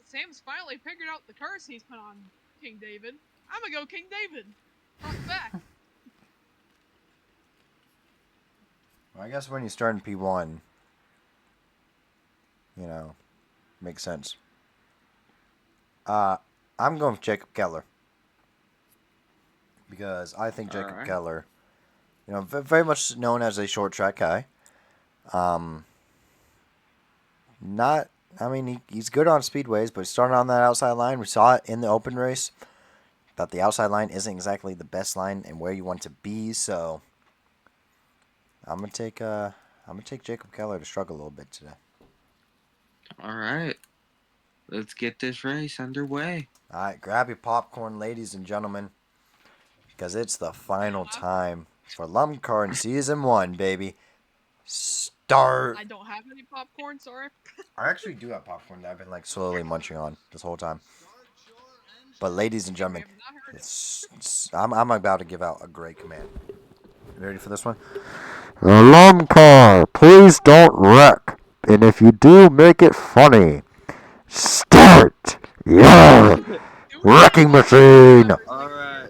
Sam's finally figured out the curse he's put on King David, I'm gonna go King David. Front and back. Well, I guess when you start in P1, makes sense. I'm going with Jacob Keller because I think All Jacob right. Keller, very much known as a short track guy. Um, not, I mean, he's good on speedways, but starting on that outside line, we saw it in the open race that the outside line isn't exactly the best line and where you want to be. So I'm gonna take Jacob Keller to struggle a little bit today. All right. Let's get this race underway. All right, grab your popcorn, ladies and gentlemen, because it's the final time for Lumcar in Season 1, baby. Start. I don't have any popcorn, sorry. I actually do have popcorn that I've been slowly munching on this whole time. But ladies and You may gentlemen, have not heard it. I'm about to give out a great command. You ready for this one? Lumcar, please don't wreck. And if you do, make it funny. Start your Do wrecking not machine. All right.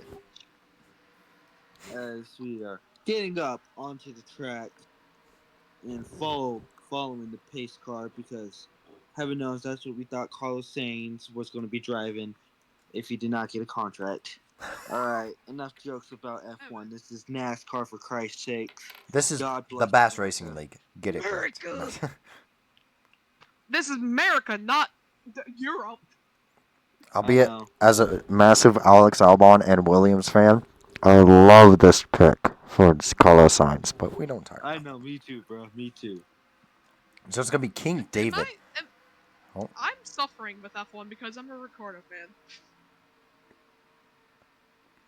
As we are getting up onto the track and following the pace car because heaven knows that's what we thought Carlos Sainz was going to be driving if he did not get a contract. All right, enough jokes about F1. This is NASCAR for Christ's sake. This is God the bless Bass America. Racing League. Get it correct. America. This is America, not Europe. Albeit, know. as a massive Alex Albon and Williams fan, I love this pick for Carlos Sainz, but we don't talk about I it. know, me too, bro. Me too. So it's going to be King David. Oh. I'm suffering with F1 because I'm a Ricardo fan.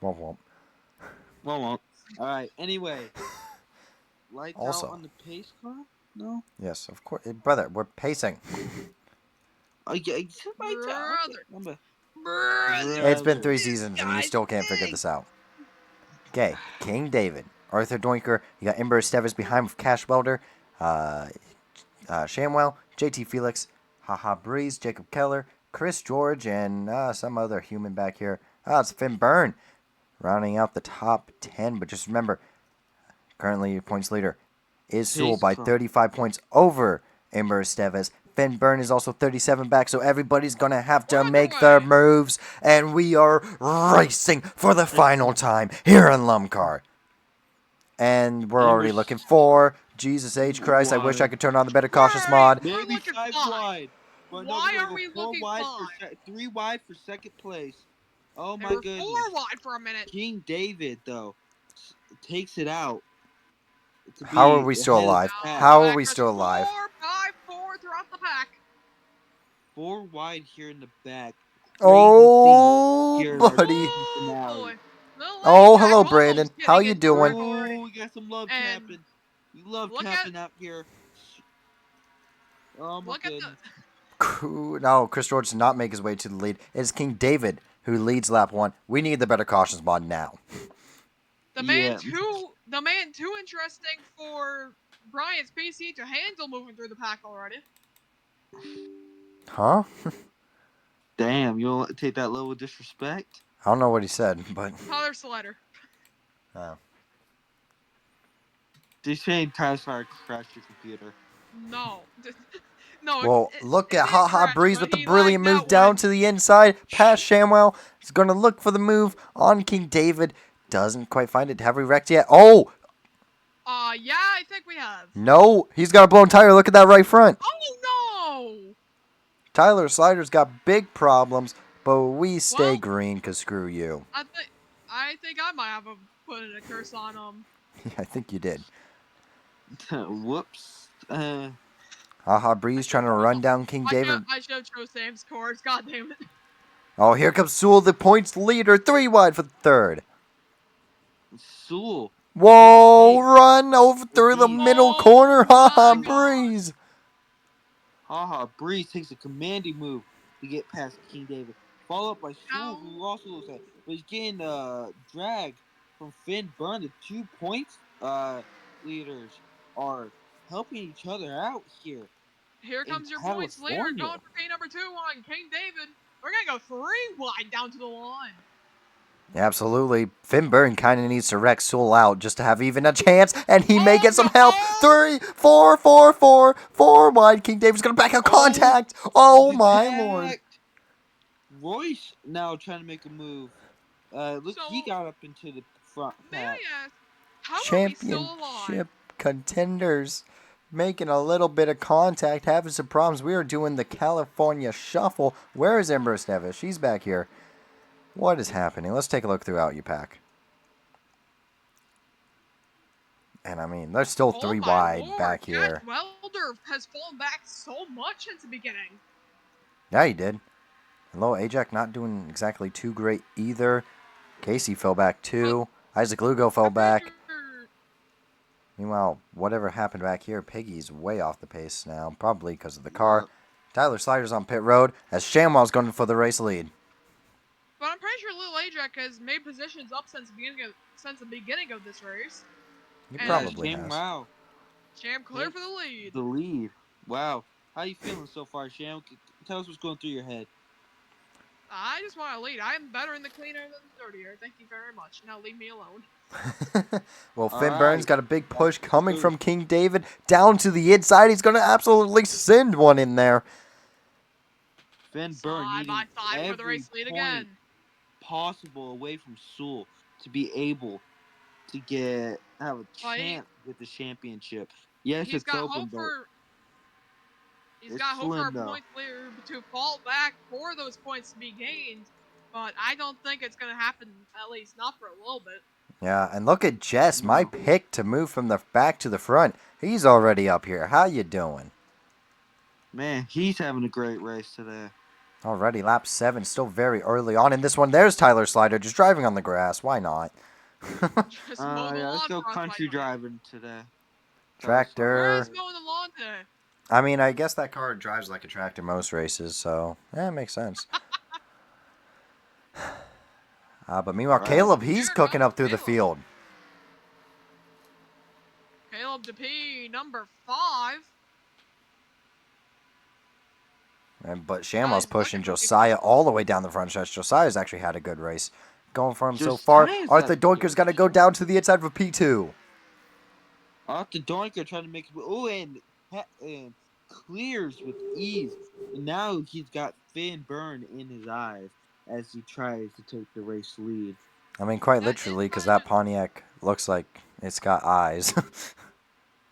Womp womp. Won't. All right. Anyway, lights Also. out on the pace car. No. Yes, of course. Brother, we're pacing. Oh yeah, lights out. Brother. Brother. It's been 3 This seasons and you guy's still can't figure big. this out. Okay, King David. Arthur Doinker. You got Ember Esteves behind with Cash Welder. Shamwell. JT Felix. Haha Breeze. Jacob Keller. Chris George. And some other human back here. It's Finn Byrne. Rounding out the top 10. But just remember, currently your points leader is Sewell Pace by car. 35 points over Ember Esteves. Finn Byrne is also 37 back, so everybody's going to have to We're make underway. their moves, and we are racing for the final time here in Lumcar. And we're already looking for Jesus H. Christ. I wish I could turn on the better cautious mod. We're Maybe looking 5 fine. wide. But no, Why we're are gonna we go 4 looking wide fine? 3 wide for second place. Oh They my were goodness. 4 wide for a minute. King David though takes it out. To How are be we still ahead of alive? the pack. How are we still alive? 4-5-4 throughout the pack. 4 wide here in the back. Oh, Here in our buddy. season Oh finale. boy. Little Oh, Jack hello, almost Brandon. How getting you into our doing? party. Oh, we got some love And tapping. We love look tapping out here. Oh my Look at goodness. No, Chris George did not make his way to the lead. It is King David who leads lap 1. We need the better cautions mod now. the man too interesting for Brian's PC to handle moving through the pack already. Huh? Damn, you don't take that level of disrespect? I don't know what he said, but... Tyler Slider. Oh. They're saying Tyler crashed your computer. No. No, Well, look at didn't Haha crash, Breeze but with the he lagged brilliant move out down one. to the inside. Past Shamwell. He's going to look for the move on King David. Doesn't quite find it. Have we wrecked yet? Oh, Yeah, I think we have. no. He's got a blown tire. Look at that right front. Oh no! Tyler Slider's got big problems, but we stay Well, green because screw you. I think I might have put in a curse on him. I think you did. Whoops. Haha I Breeze should trying to chose. run down King David. I should chose Sam's cards. God damn it! Oh, here comes Sewell, the points leader. 3 wide for the third. Sewell with the Whoa, pace, run over with through the ease. middle Oh corner. Haha my god! Breeze. Haha, Breeze takes a commanding move to get past King David, followed up by Sewell, How? who also looks like, but he's getting dragged from Finn Burn. The 2 points leaders are helping each other out here Here in comes your points leader California. going for K number 2 on King David. We're gonna go 3 wide down to the line. Absolutely. Finn Burn kind of needs to wreck Sewell out just to have even a chance, and he may Oh get no! some help. Oh! 3, 4, 4, 4, 4 wide. King David's going to back out Oh, contact. Oh, my lord. detect! Royce now trying to make a move. Look, he So got up into the front may pack. I ask, how are we still alive? Championship contenders making a little bit of contact, having some problems. We are doing the California Shuffle. Where is Ember Nevis? She's back here. What is happening? Let's take a look throughout you pack. And I mean, there's still Oh 3 my wide lord, back Jack here. Welder has fallen back so much since the beginning. Yeah, he did. And Low Ajax not doing exactly too great either. Casey fell back But too. Isaac Lugo fell I'm pretty back. sure. Meanwhile, whatever happened back here, Piggy's way off the pace now, probably because of the car. Yep. Tyler Slider's on pit road as Shamwell's going for the race lead. But I'm pretty sure Lil Ajax has made positions up since the beginning of this race. He Yeah, And probably Sham has. Rao Sham clear for takes the lead. the lead. Wow. How you feeling so far, Sham? Tell us what's going through your head. I just want to lead. I'm better in the cleaner than the dirtier. Thank you very much. Now leave me alone. Well, All Finn Burns right. got a big That's push coming true. from King David down to the inside. He's going to absolutely send one in there. Finn Burn Side needing by side for the every race lead point again. possible away from Sewell to be able to have a But chance with the championship. Yes, he's it's got open, hope but for it's our slim though. points leader to fall back for those points to be gained. But I don't think it's gonna happen. At least not for a little bit. Yeah, and look at Jess, my No. pick to move from the back to the front. He's already up here. How you doing? Man, he's having a great race today. Already lap 7, still very early on in this one. There's Tyler Slider just driving on the grass. Why not? Just mow the Yeah, let's lawn go for us, country my friend. driving today. Tyler Slider. Where Tractor. is mowing the lawn today? I mean, I guess that car drives like a tractor most races, so yeah, it makes sense. But meanwhile, Wow. Caleb, he's Here cooking comes up through the Caleb. field. Caleb DeP, number 5. But Shamwell's He's pushing looking for Josiah people. all the way down the front stretch. Josiah's actually had a good race going for him so far. Josiah's had Arthur a good Doinker's got to race. go down to the inside for P2. Arthur Doinker trying to make it. Oh, and clears with ease. And now he's got Finn Burn in his eyes as he tries to take the race lead. I mean, quite That literally, because inside that Pontiac looks like it's got eyes.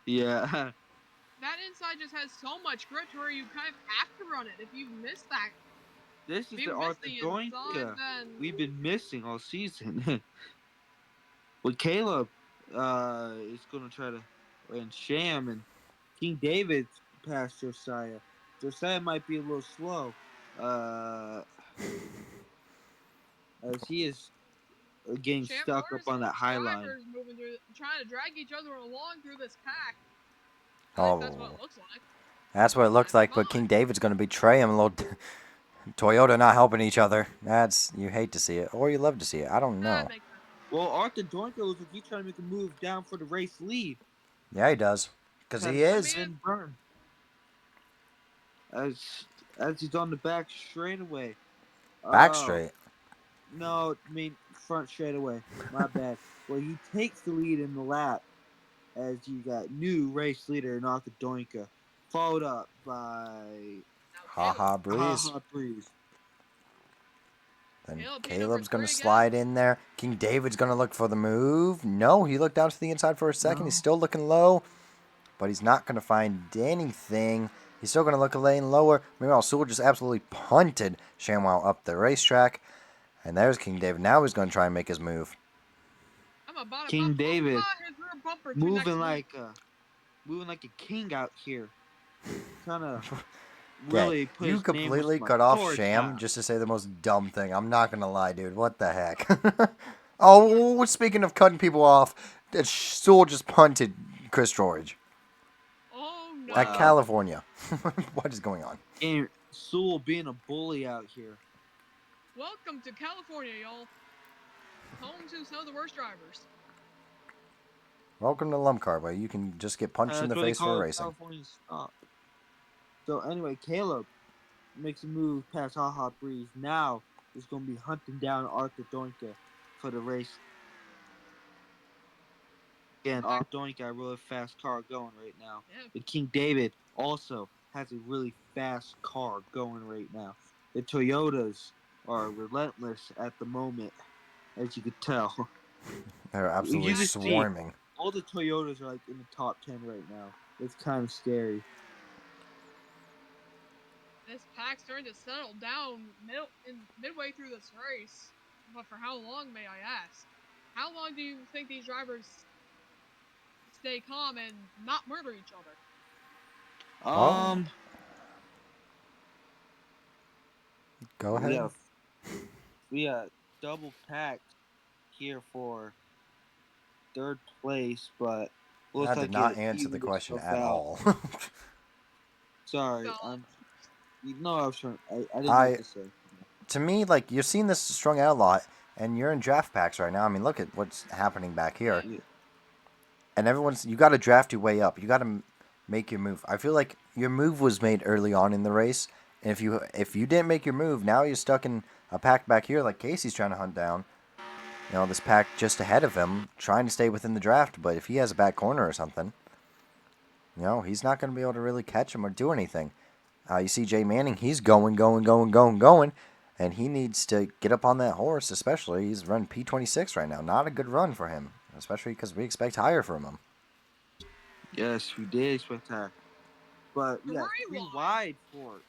Yeah. that inside just has so much grip to where you kind of have to run it. If you miss that, This if is you the miss Arthur the inside, Doinker then we've been missing all season. With Caleb is going to try to. And Sham and King David past Josiah. Josiah might be a little slow. As he is getting Champ stuck up Warner's on that high line. drivers moving through, trying to drag each other along through this pack. At least that's what Oh, it looks like. that's what it looks That's like. But King fine. David's going to betray him. A little Toyota not helping each other. That's you hate to see it, or you love to see it. I don't That know. makes sense. Well, Arthur Doinko looks like he's trying to make a move down for the race lead. Yeah, he does, because he Past I is mean, Finn Burn. As he's on the back straightaway. back Oh straight. no, I mean front straightaway. My bad. Well, he takes the lead in the lap as you got new race leader Arthur Doinka. followed up by Now Ha Caleb. ha breeze. Haha Breeze. Then Caleb P number Caleb's going to 3 again. slide in there. King David's going to look for the move. No, he looked out to the inside for a second. He's No. still looking low, but he's not going to find anything. He's still going to look a lane lower. Meanwhile, Sewell just absolutely punted ShamWow up the racetrack. And there's King David. Now he's going to try and make his move. I'm about to pop. King David His rear bumper connects moving me. like a king out here, trying to Yeah, really put you his name with completely some cut off authority. Sham just to say the most dumb thing. I'm not going to lie, dude. What the heck? Oh, speaking of cutting people off, Sewell just punted Chris George Oh at Wow. no. California. What is going on? And Sewell being a bully out here. Welcome to California, y'all. Home to some of the worst drivers. Welcome to Lumcar, where you can just get punched in That's the what they face for call it, racing. California stop. So anyway, Caleb makes a move past Haha Breeze. Now is going to be hunting down Arthur Doinka for the race. Again, Arthur Doinka got a really fast car going right now. Yeah. The King David also has a really fast car going right now. The Toyotas are relentless at the moment, as you could tell. They're absolutely You can see swarming. all the Toyotas are like in the top 10 right now. It's kind of scary. This pack's starting to settle down midway through this race. But for how long, may I ask? How long do you think these drivers stay calm and not murder each other? Oh, Um, go we ahead. have we got double packed here for third place, but looks That did like not it answer the evened question itself at out. all. Sorry, So, you know I was trying. I didn't know what I, to say. to me, like you're seeing this strung out a lot, and you're in draft packs right now. I mean, look at what's happening back here. yeah. Yeah. And everyone's you got to draft your way up. You got to make your move. I feel like your move was made early on in the race, and if you didn't make your move, now you're stuck in a pack back here like Casey's trying to hunt down. You know, this pack just ahead of him, trying to stay within the draft. But if he has a back corner or something, you know, he's not going to be able to really catch him or do anything. You see Jay Manning, he's going, and he needs to get up on that horse, especially. He's running P26 right now. Not a good run for him, especially because we expect higher from him. Yes, we did expect that, but we Three got three wide. wide for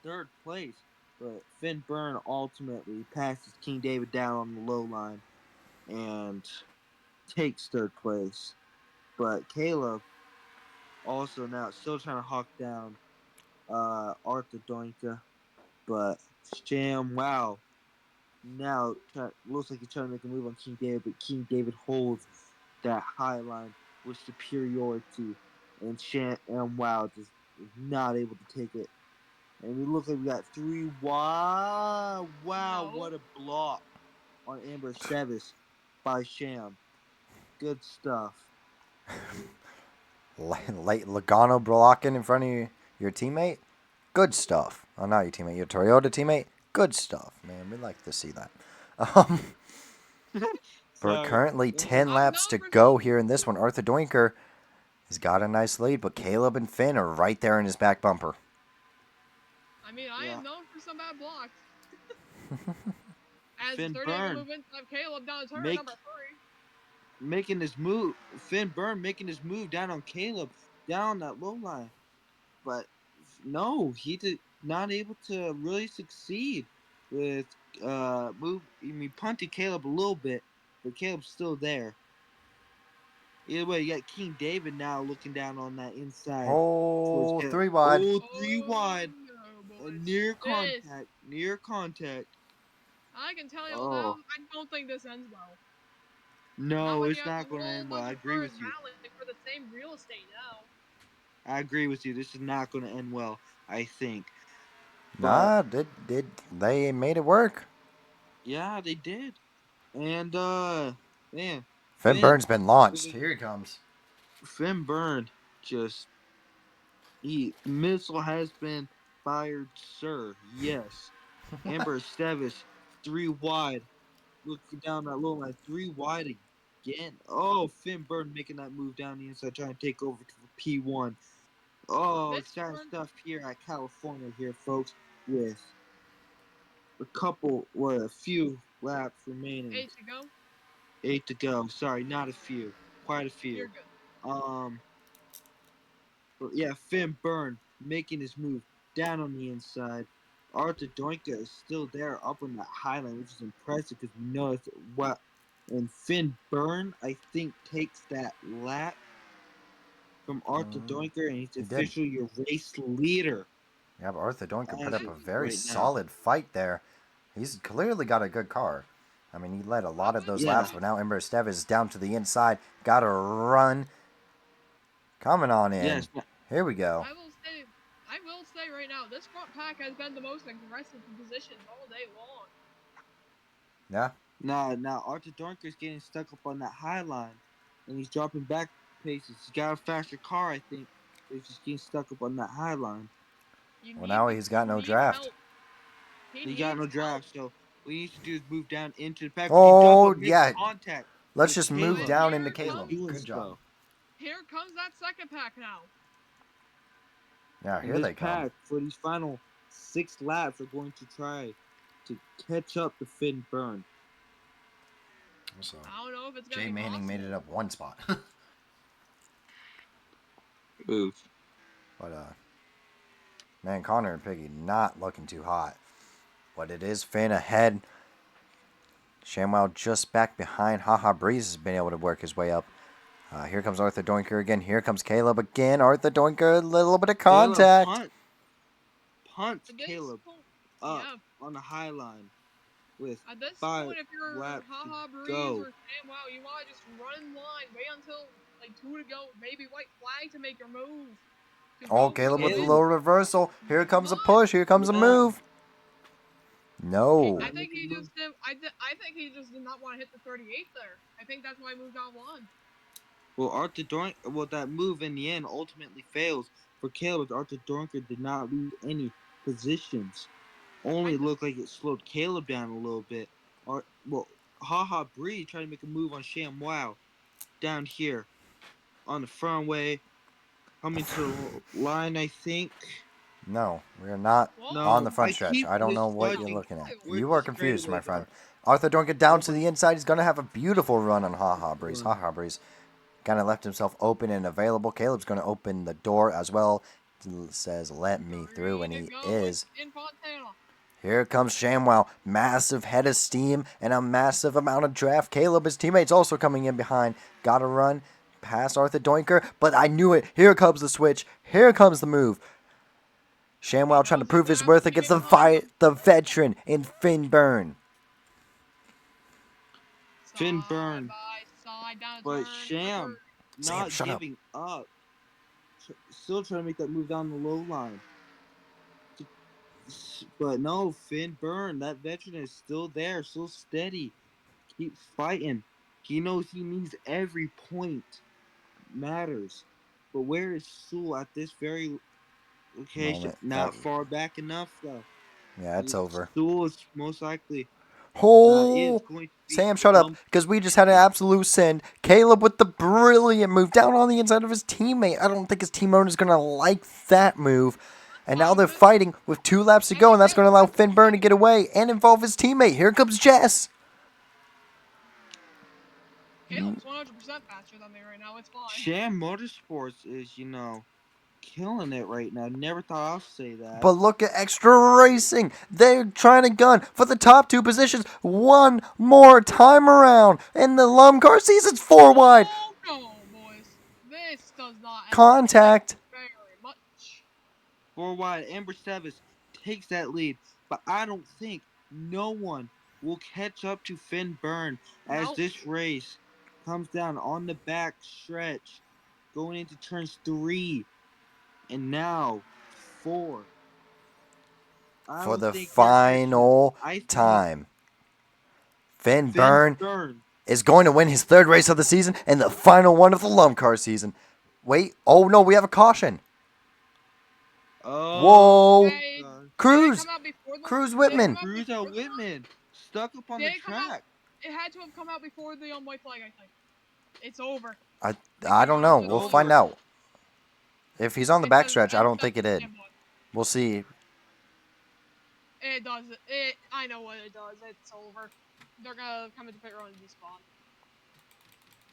third place. But Finn Byrne ultimately passes King David down on the low line and takes third place. But Caleb also now still trying to hawk down Arthur Doinka, but Sham Wow looks like he's trying to make a move on King David, but King David holds that high line with superiority, and Sham Wow just is not able to take it. And we look like we got three. Wow, wow, No. what a block on Amber Stevis by Sham. Good stuff. Late Logano blocking in front of your teammate. Good stuff. Oh, not your teammate, your Toyota teammate. Good stuff, man. We like to see that. Um, we're Sorry. currently 10 I'm laps known to for go some. here in this one. Arthur Doinker has got a nice lead, but Caleb and Finn are right there in his back bumper. I mean, I Yeah. am known for some bad blocks. As Finn starting to make a Byrne move of Caleb down turn make number 3. making his move. Finn Byrne making his move down on Caleb down that low line, but no, he did not able to really succeed with move. I mean, punted Caleb a little bit, but Caleb's still there. Either way, you got King David now looking down on that inside towards Oh, Caleb. three wide. Oh, three Oh wide, no, a boys. near This. contact, near contact. I can tell you now, Oh I don't think this ends well. Not no, when you it's have the not going to whole end well. I bunch of agree cars with you. battling for the same real estate now. I agree with you. This is not going to end well. I think, but Nah, did they made it work? yeah, they did. And man, Finn Finn, Burns been launched. Here he comes. Finn Byrne just missile has been fired, sir. Yes. Amber Stevis, three wide, looking down that low line, three wide again. Oh, Finn Byrne making that move down the inside, trying to take over to P1. Oh, This exciting one, stuff here at California here, folks, with a few laps remaining. 8 to go. 8 to go. Sorry, not a few. Quite a You're few. good. Um, but yeah, Finn Byrne making his move down on the inside. Arthur Doinka is still there up on that highline, which is impressive because we know it's what. And Finn Byrne, I think, takes that lap from Arthur Doinker, and he's He did. officially your race leader Yeah, but Arthur Doinker put as up of a very right now. solid fight there. He's clearly got a good car. I mean, he led a lot of those Yeah. laps, but now Ember Estevez is down to the inside. Got to run. Coming on in. Yes. Here we go. I will say right now, this front pack has been the most aggressive in positions all day long. Yeah. Now Arthur Doinker's getting stuck up on that high line, and he's dropping back paces. He's got a faster car, I think, but he's just getting stuck up on that high line. Well, now he's got You no need draft. help. He He got needs no help. draft, so what he needs to do is move down into the pack. He does Oh, but make yeah. contact Let's with just move But Caleb. down into here Caleb. comes Doing Good job. so. here comes that second pack now. Yeah, And here this they come. pack for these final 6 laps are going to try to catch up to Finn Byrne. So, I don't know if it's gonna Jay be Manning possible. made it up one spot. Oof. But, man, Connor and Piggy not looking too hot. But it is Finn ahead. Shamwow just back behind. Haha Breeze has been able to work his way up. Here comes Arthur Doinker again. Here comes Caleb again. Arthur Doinker, a little bit of Caleb contact. punts At this Caleb point, up yeah. on the high line with At this 5 point, if you're laps to Haha Breeze go. or ShamWow, you want to just run in line, wait until like 2 to go, maybe white flag to make your move. To Oh, go for the Caleb with a win. little reversal. Here comes a But push. Here comes a No. move. No. I Make think a he move. just did. I think he just did not want to hit the 38 there. I think that's why he moved on one. Well, that move in the end ultimately fails for Caleb. Arthur Doinker did not lose any positions. Only looked like it slowed Caleb down a little bit. Haha Bree tried to make a move on ShamWow down here on the front way, coming to the line, I think. No, we're not Well, on the No, front I stretch. keep I don't know what you're misjudging looking at. where You the are confused, my straightaways friend. are. Arthur Doinker down Oh to my the inside. He's going to have a beautiful run on Haha Breeze. God. Haha Breeze kind of left himself open and available. Caleb's going to open the door as well. Says, let me through, and three to he go is. in Fontana. Here comes Shamwow. Massive head of steam and a massive amount of draft. Caleb, his teammates, also coming in behind. Got to run past Arthur Doinker, but I knew it. Here comes the switch. Here comes the move. Shamwow trying to prove his worth against the veteran in Finn Byrne. Finn Side Byrne, by side down a but turn. Sham Sam, not shut up. giving up. Still trying to make that move down the low line. But no, Finn Byrne, that veteran is still there, still steady. Keep fighting. He knows he needs every point matters. But where is Sewell at this very location? Moment. That Not far back enough though. Yeah, it's over. Sewell is most likely is Oh, going to be Sam, shut up, lump. because we just had an absolute send. Caleb with the brilliant move down on the inside of his teammate. I don't think his team owner's going to like that move. And now they're fighting with 2 laps to go, and that's going to allow Finn Byrne to get away and involve his teammate. Here comes Jess. Caleb's 100% faster than me right now. It's fine. Sham Motorsports is, killing it right now. Never thought I'll say that. But look at Extra Racing. They're trying to gun for the top 2 positions one more time around. And the Lumcar season's 4 wide. Oh no, boys! This does not end well Contact. very much. 4 wide, Amber Sevis takes that lead, but I don't think no one will catch up to Finn Byrne as Nope. this race comes down on the back stretch, going into turns 3 and now 4. I For don't the think they're catching up. final I think time, Finn Finn Byrne Byrne. is going to win his 3rd race of the season and the final one of the Lumcar season. Wait, oh no, we have a caution. Oh, Whoa. Hey, God. did it Cruz. come out before the? Cruz Did it Yeah, come Whitman. out Cruz before out the? Whitman stuck up on Did the it come out? track. It had to have come out before the white flag. I think it's over. I, I think I they're don't going know. for the We'll whole. find Over. out. If he's on the It says backstretch, I don't end think it did. stand by. We'll see. It does. I know what it does. It's over. They're gonna come into pit road and despawn.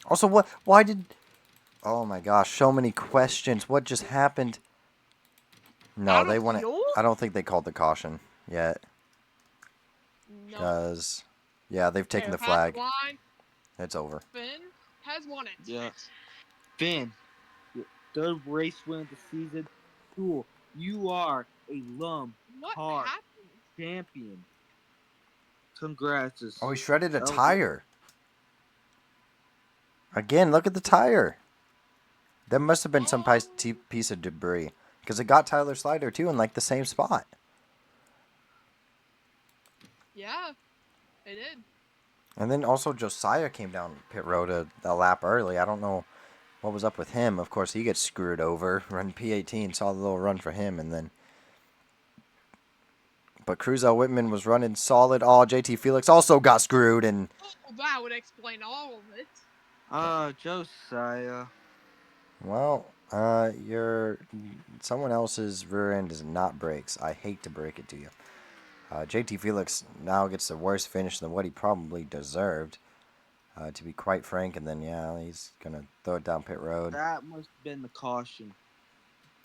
Also, what? Why did? Oh my gosh, so many questions. What just happened? No, Out of they want it. fuel? I don't think they called the caution yet. No. Cause, yeah, they've taken Here, the pass flag. the line. It's over. Finn has won it. Yeah. Finn, your third race win of the season. Cool. You are a What LUMCAR happened? champion. Congrats. Oh, he shredded a Oh, tire. Again, look at the tire. There must have been some piece of debris. Because it got Tyler Slider, too, in like the same spot. Yeah, it did. And then also Josiah came down pit road a lap early. I don't know what was up with him. Of course, he gets screwed over. Run P18, saw the little run for him, and then. But Cruzel Whitman was running solid. Oh, JT Felix also got screwed, and. Oh, that would explain all of it. Josiah. Well, your someone else's rear end is not brakes. I hate to break it to you. JT Felix now gets the worst finish than what he probably deserved, to be quite frank. And then, yeah, he's going to throw it down pit road. That must have been the caution.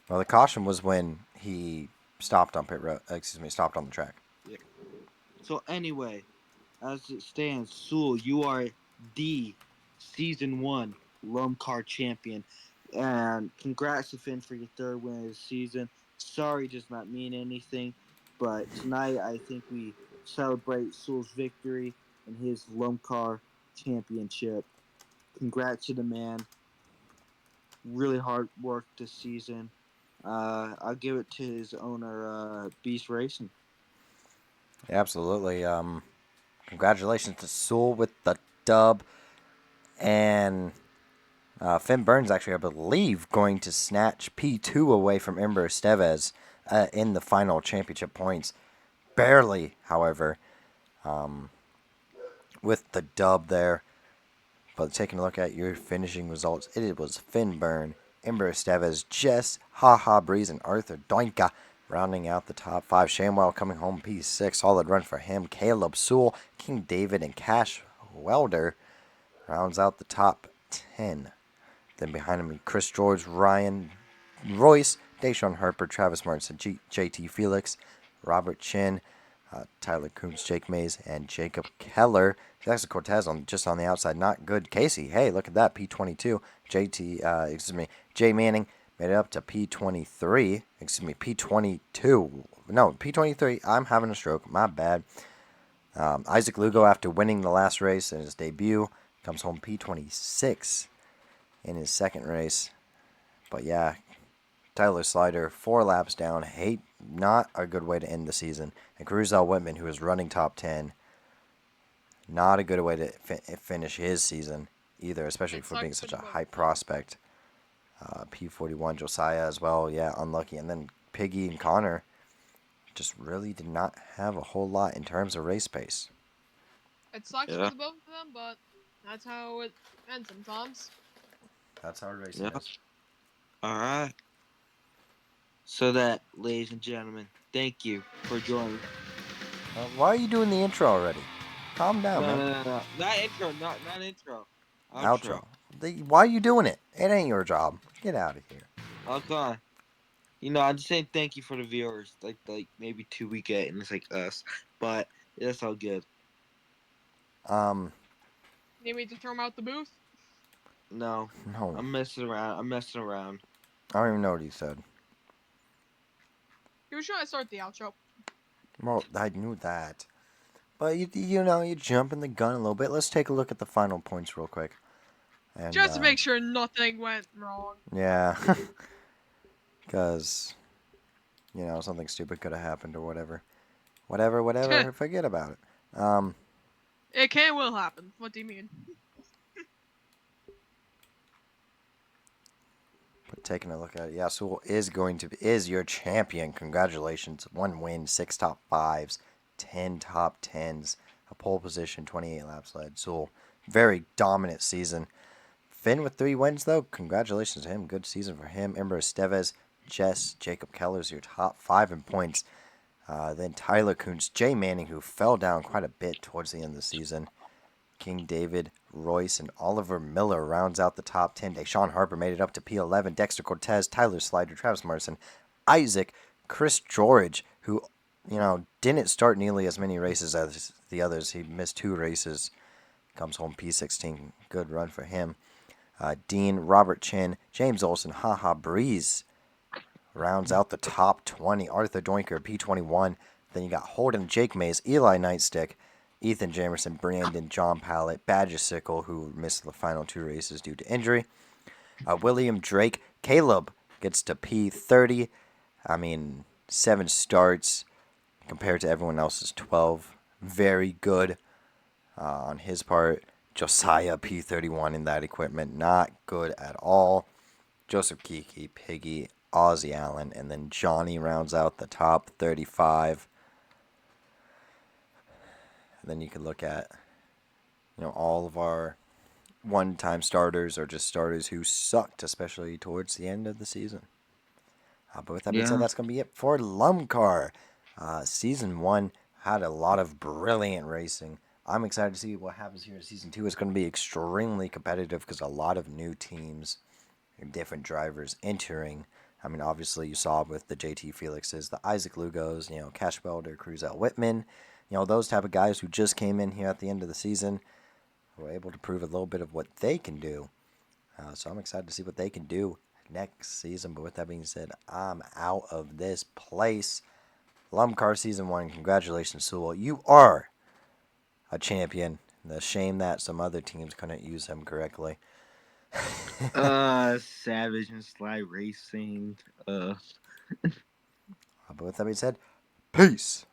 Well, the caution was when he stopped on stopped on the track. Yeah. So anyway, as it stands, Sewell, you are the season 1 LUMCAR champion. And congrats to Finn for your third win of the season. Sorry does not mean anything, but tonight I think we celebrate Sewell's victory and his LUMCAR championship. Congrats to the man. Really hard work this season. I'll give it to his owner, Beast Racing. Absolutely. Congratulations to Sewell with the dub. And Finn Burns actually, I believe, going to snatch P2 away from Ember Estevez in the final championship points. Barely, however, with the dub there. But taking a look at your finishing results, it was Finn Burn, Ember Estevez, Jess, Haha Breeze, and Arthur Doinka rounding out the top 5. Shamwell coming home P6. Solid run for him. Caleb Sewell, King David, and Cash Welder rounds out the top 10. Then behind him, Chris George, Ryan Royce, Deshaun Harper, Travis Martin, JT Felix, Robert Chin, Tyler Coombs, Jake Mays, and Jacob Keller. Jackson Cortez just on the outside, not good. Casey, hey, look at that, P22. Jay Manning made it up to P23. P22. No, P23. I'm having a stroke. My bad. Isaac Lugo, after winning the last race in his debut, comes home P26 in his second race. But yeah, Tyler Slider, 4 laps down. Not a good way to end the season. And Cruzel Whitman, who is running top 10, not a good way to finish his season either, especially for being such a high prospect. P41, Josiah as well, yeah, unlucky. And then Piggy and Connor just really did not have a whole lot in terms of race pace. It sucks for the both of them, but that's how it ends sometimes. That's how racing is. All right. So that, ladies and gentlemen, thank you for joining. Why are you doing the intro already? Calm down, man. No. Not intro. Not intro. Outro. Why are you doing it? It ain't your job. Get out of here. Okay. You know, I'm just saying thank you for the viewers. Like maybe 2 we get, and it's like us, but that's all good. Need me to throw him out the booth? No. I'm messing around. I don't even know what he said. He was trying to start the outro. Well, I knew that. But, you jumping the gun a little bit. Let's take a look at the final points real quick. And, just to make sure nothing went wrong. Yeah. Because, something stupid could have happened or whatever. Whatever. Forget about it. It will happen. What do you mean? But taking a look at it, yeah, Sewell is your champion. Congratulations. 1 win, 6 top 5s, 10 top 10s, a pole position, 28 laps led. Sewell, very dominant season. Finn with 3 wins, though. Congratulations to him. Good season for him. Ember Estevez, Jess, Jacob Keller's your top 5 in points. Then Tyler Kuntz, Jay Manning, who fell down quite a bit towards the end of the season. King David, Royce, and Oliver Miller rounds out the top 10. Deshaun Harper made it up to P11. Dexter Cortez, Tyler Slider, Travis Morrison, Isaac, Chris George, who, didn't start nearly as many races as the others. He missed 2 races. Comes home P16. Good run for him. Dean, Robert Chin, James Olson, Haha Breeze rounds out the top 20. Arthur Doinker, P21. Then you got Holden, Jake Mays, Eli Nightstick, Ethan Jamerson, Brandon, John Pallett, Badger Sickle, who missed the final 2 races due to injury. William Drake, Caleb gets to P30. 7 starts compared to everyone else's 12. Very good on his part. Josiah, P31 in that equipment. Not good at all. Joseph Kiki, Piggy, Ozzy Allen, and then Johnny rounds out the top 35. And then you can look at, all of our one-time starters or just starters who sucked, especially towards the end of the season. But with that being said, that's going to be it for LUMCAR. Season 1 had a lot of brilliant racing. I'm excited to see what happens here in Season 2. It's going to be extremely competitive because a lot of new teams and different drivers entering. Obviously you saw with the JT Felixes, the Isaac Lugos, Cash Belder, Cruzel Whitman, those type of guys who just came in here at the end of the season were able to prove a little bit of what they can do. So I'm excited to see what they can do next season. But with that being said, I'm out of this place. LUMCAR Season 1, congratulations, Sewell. You are a champion. The shame that some other teams couldn't use him correctly. Savage and Sly Racing. But with that being said, peace.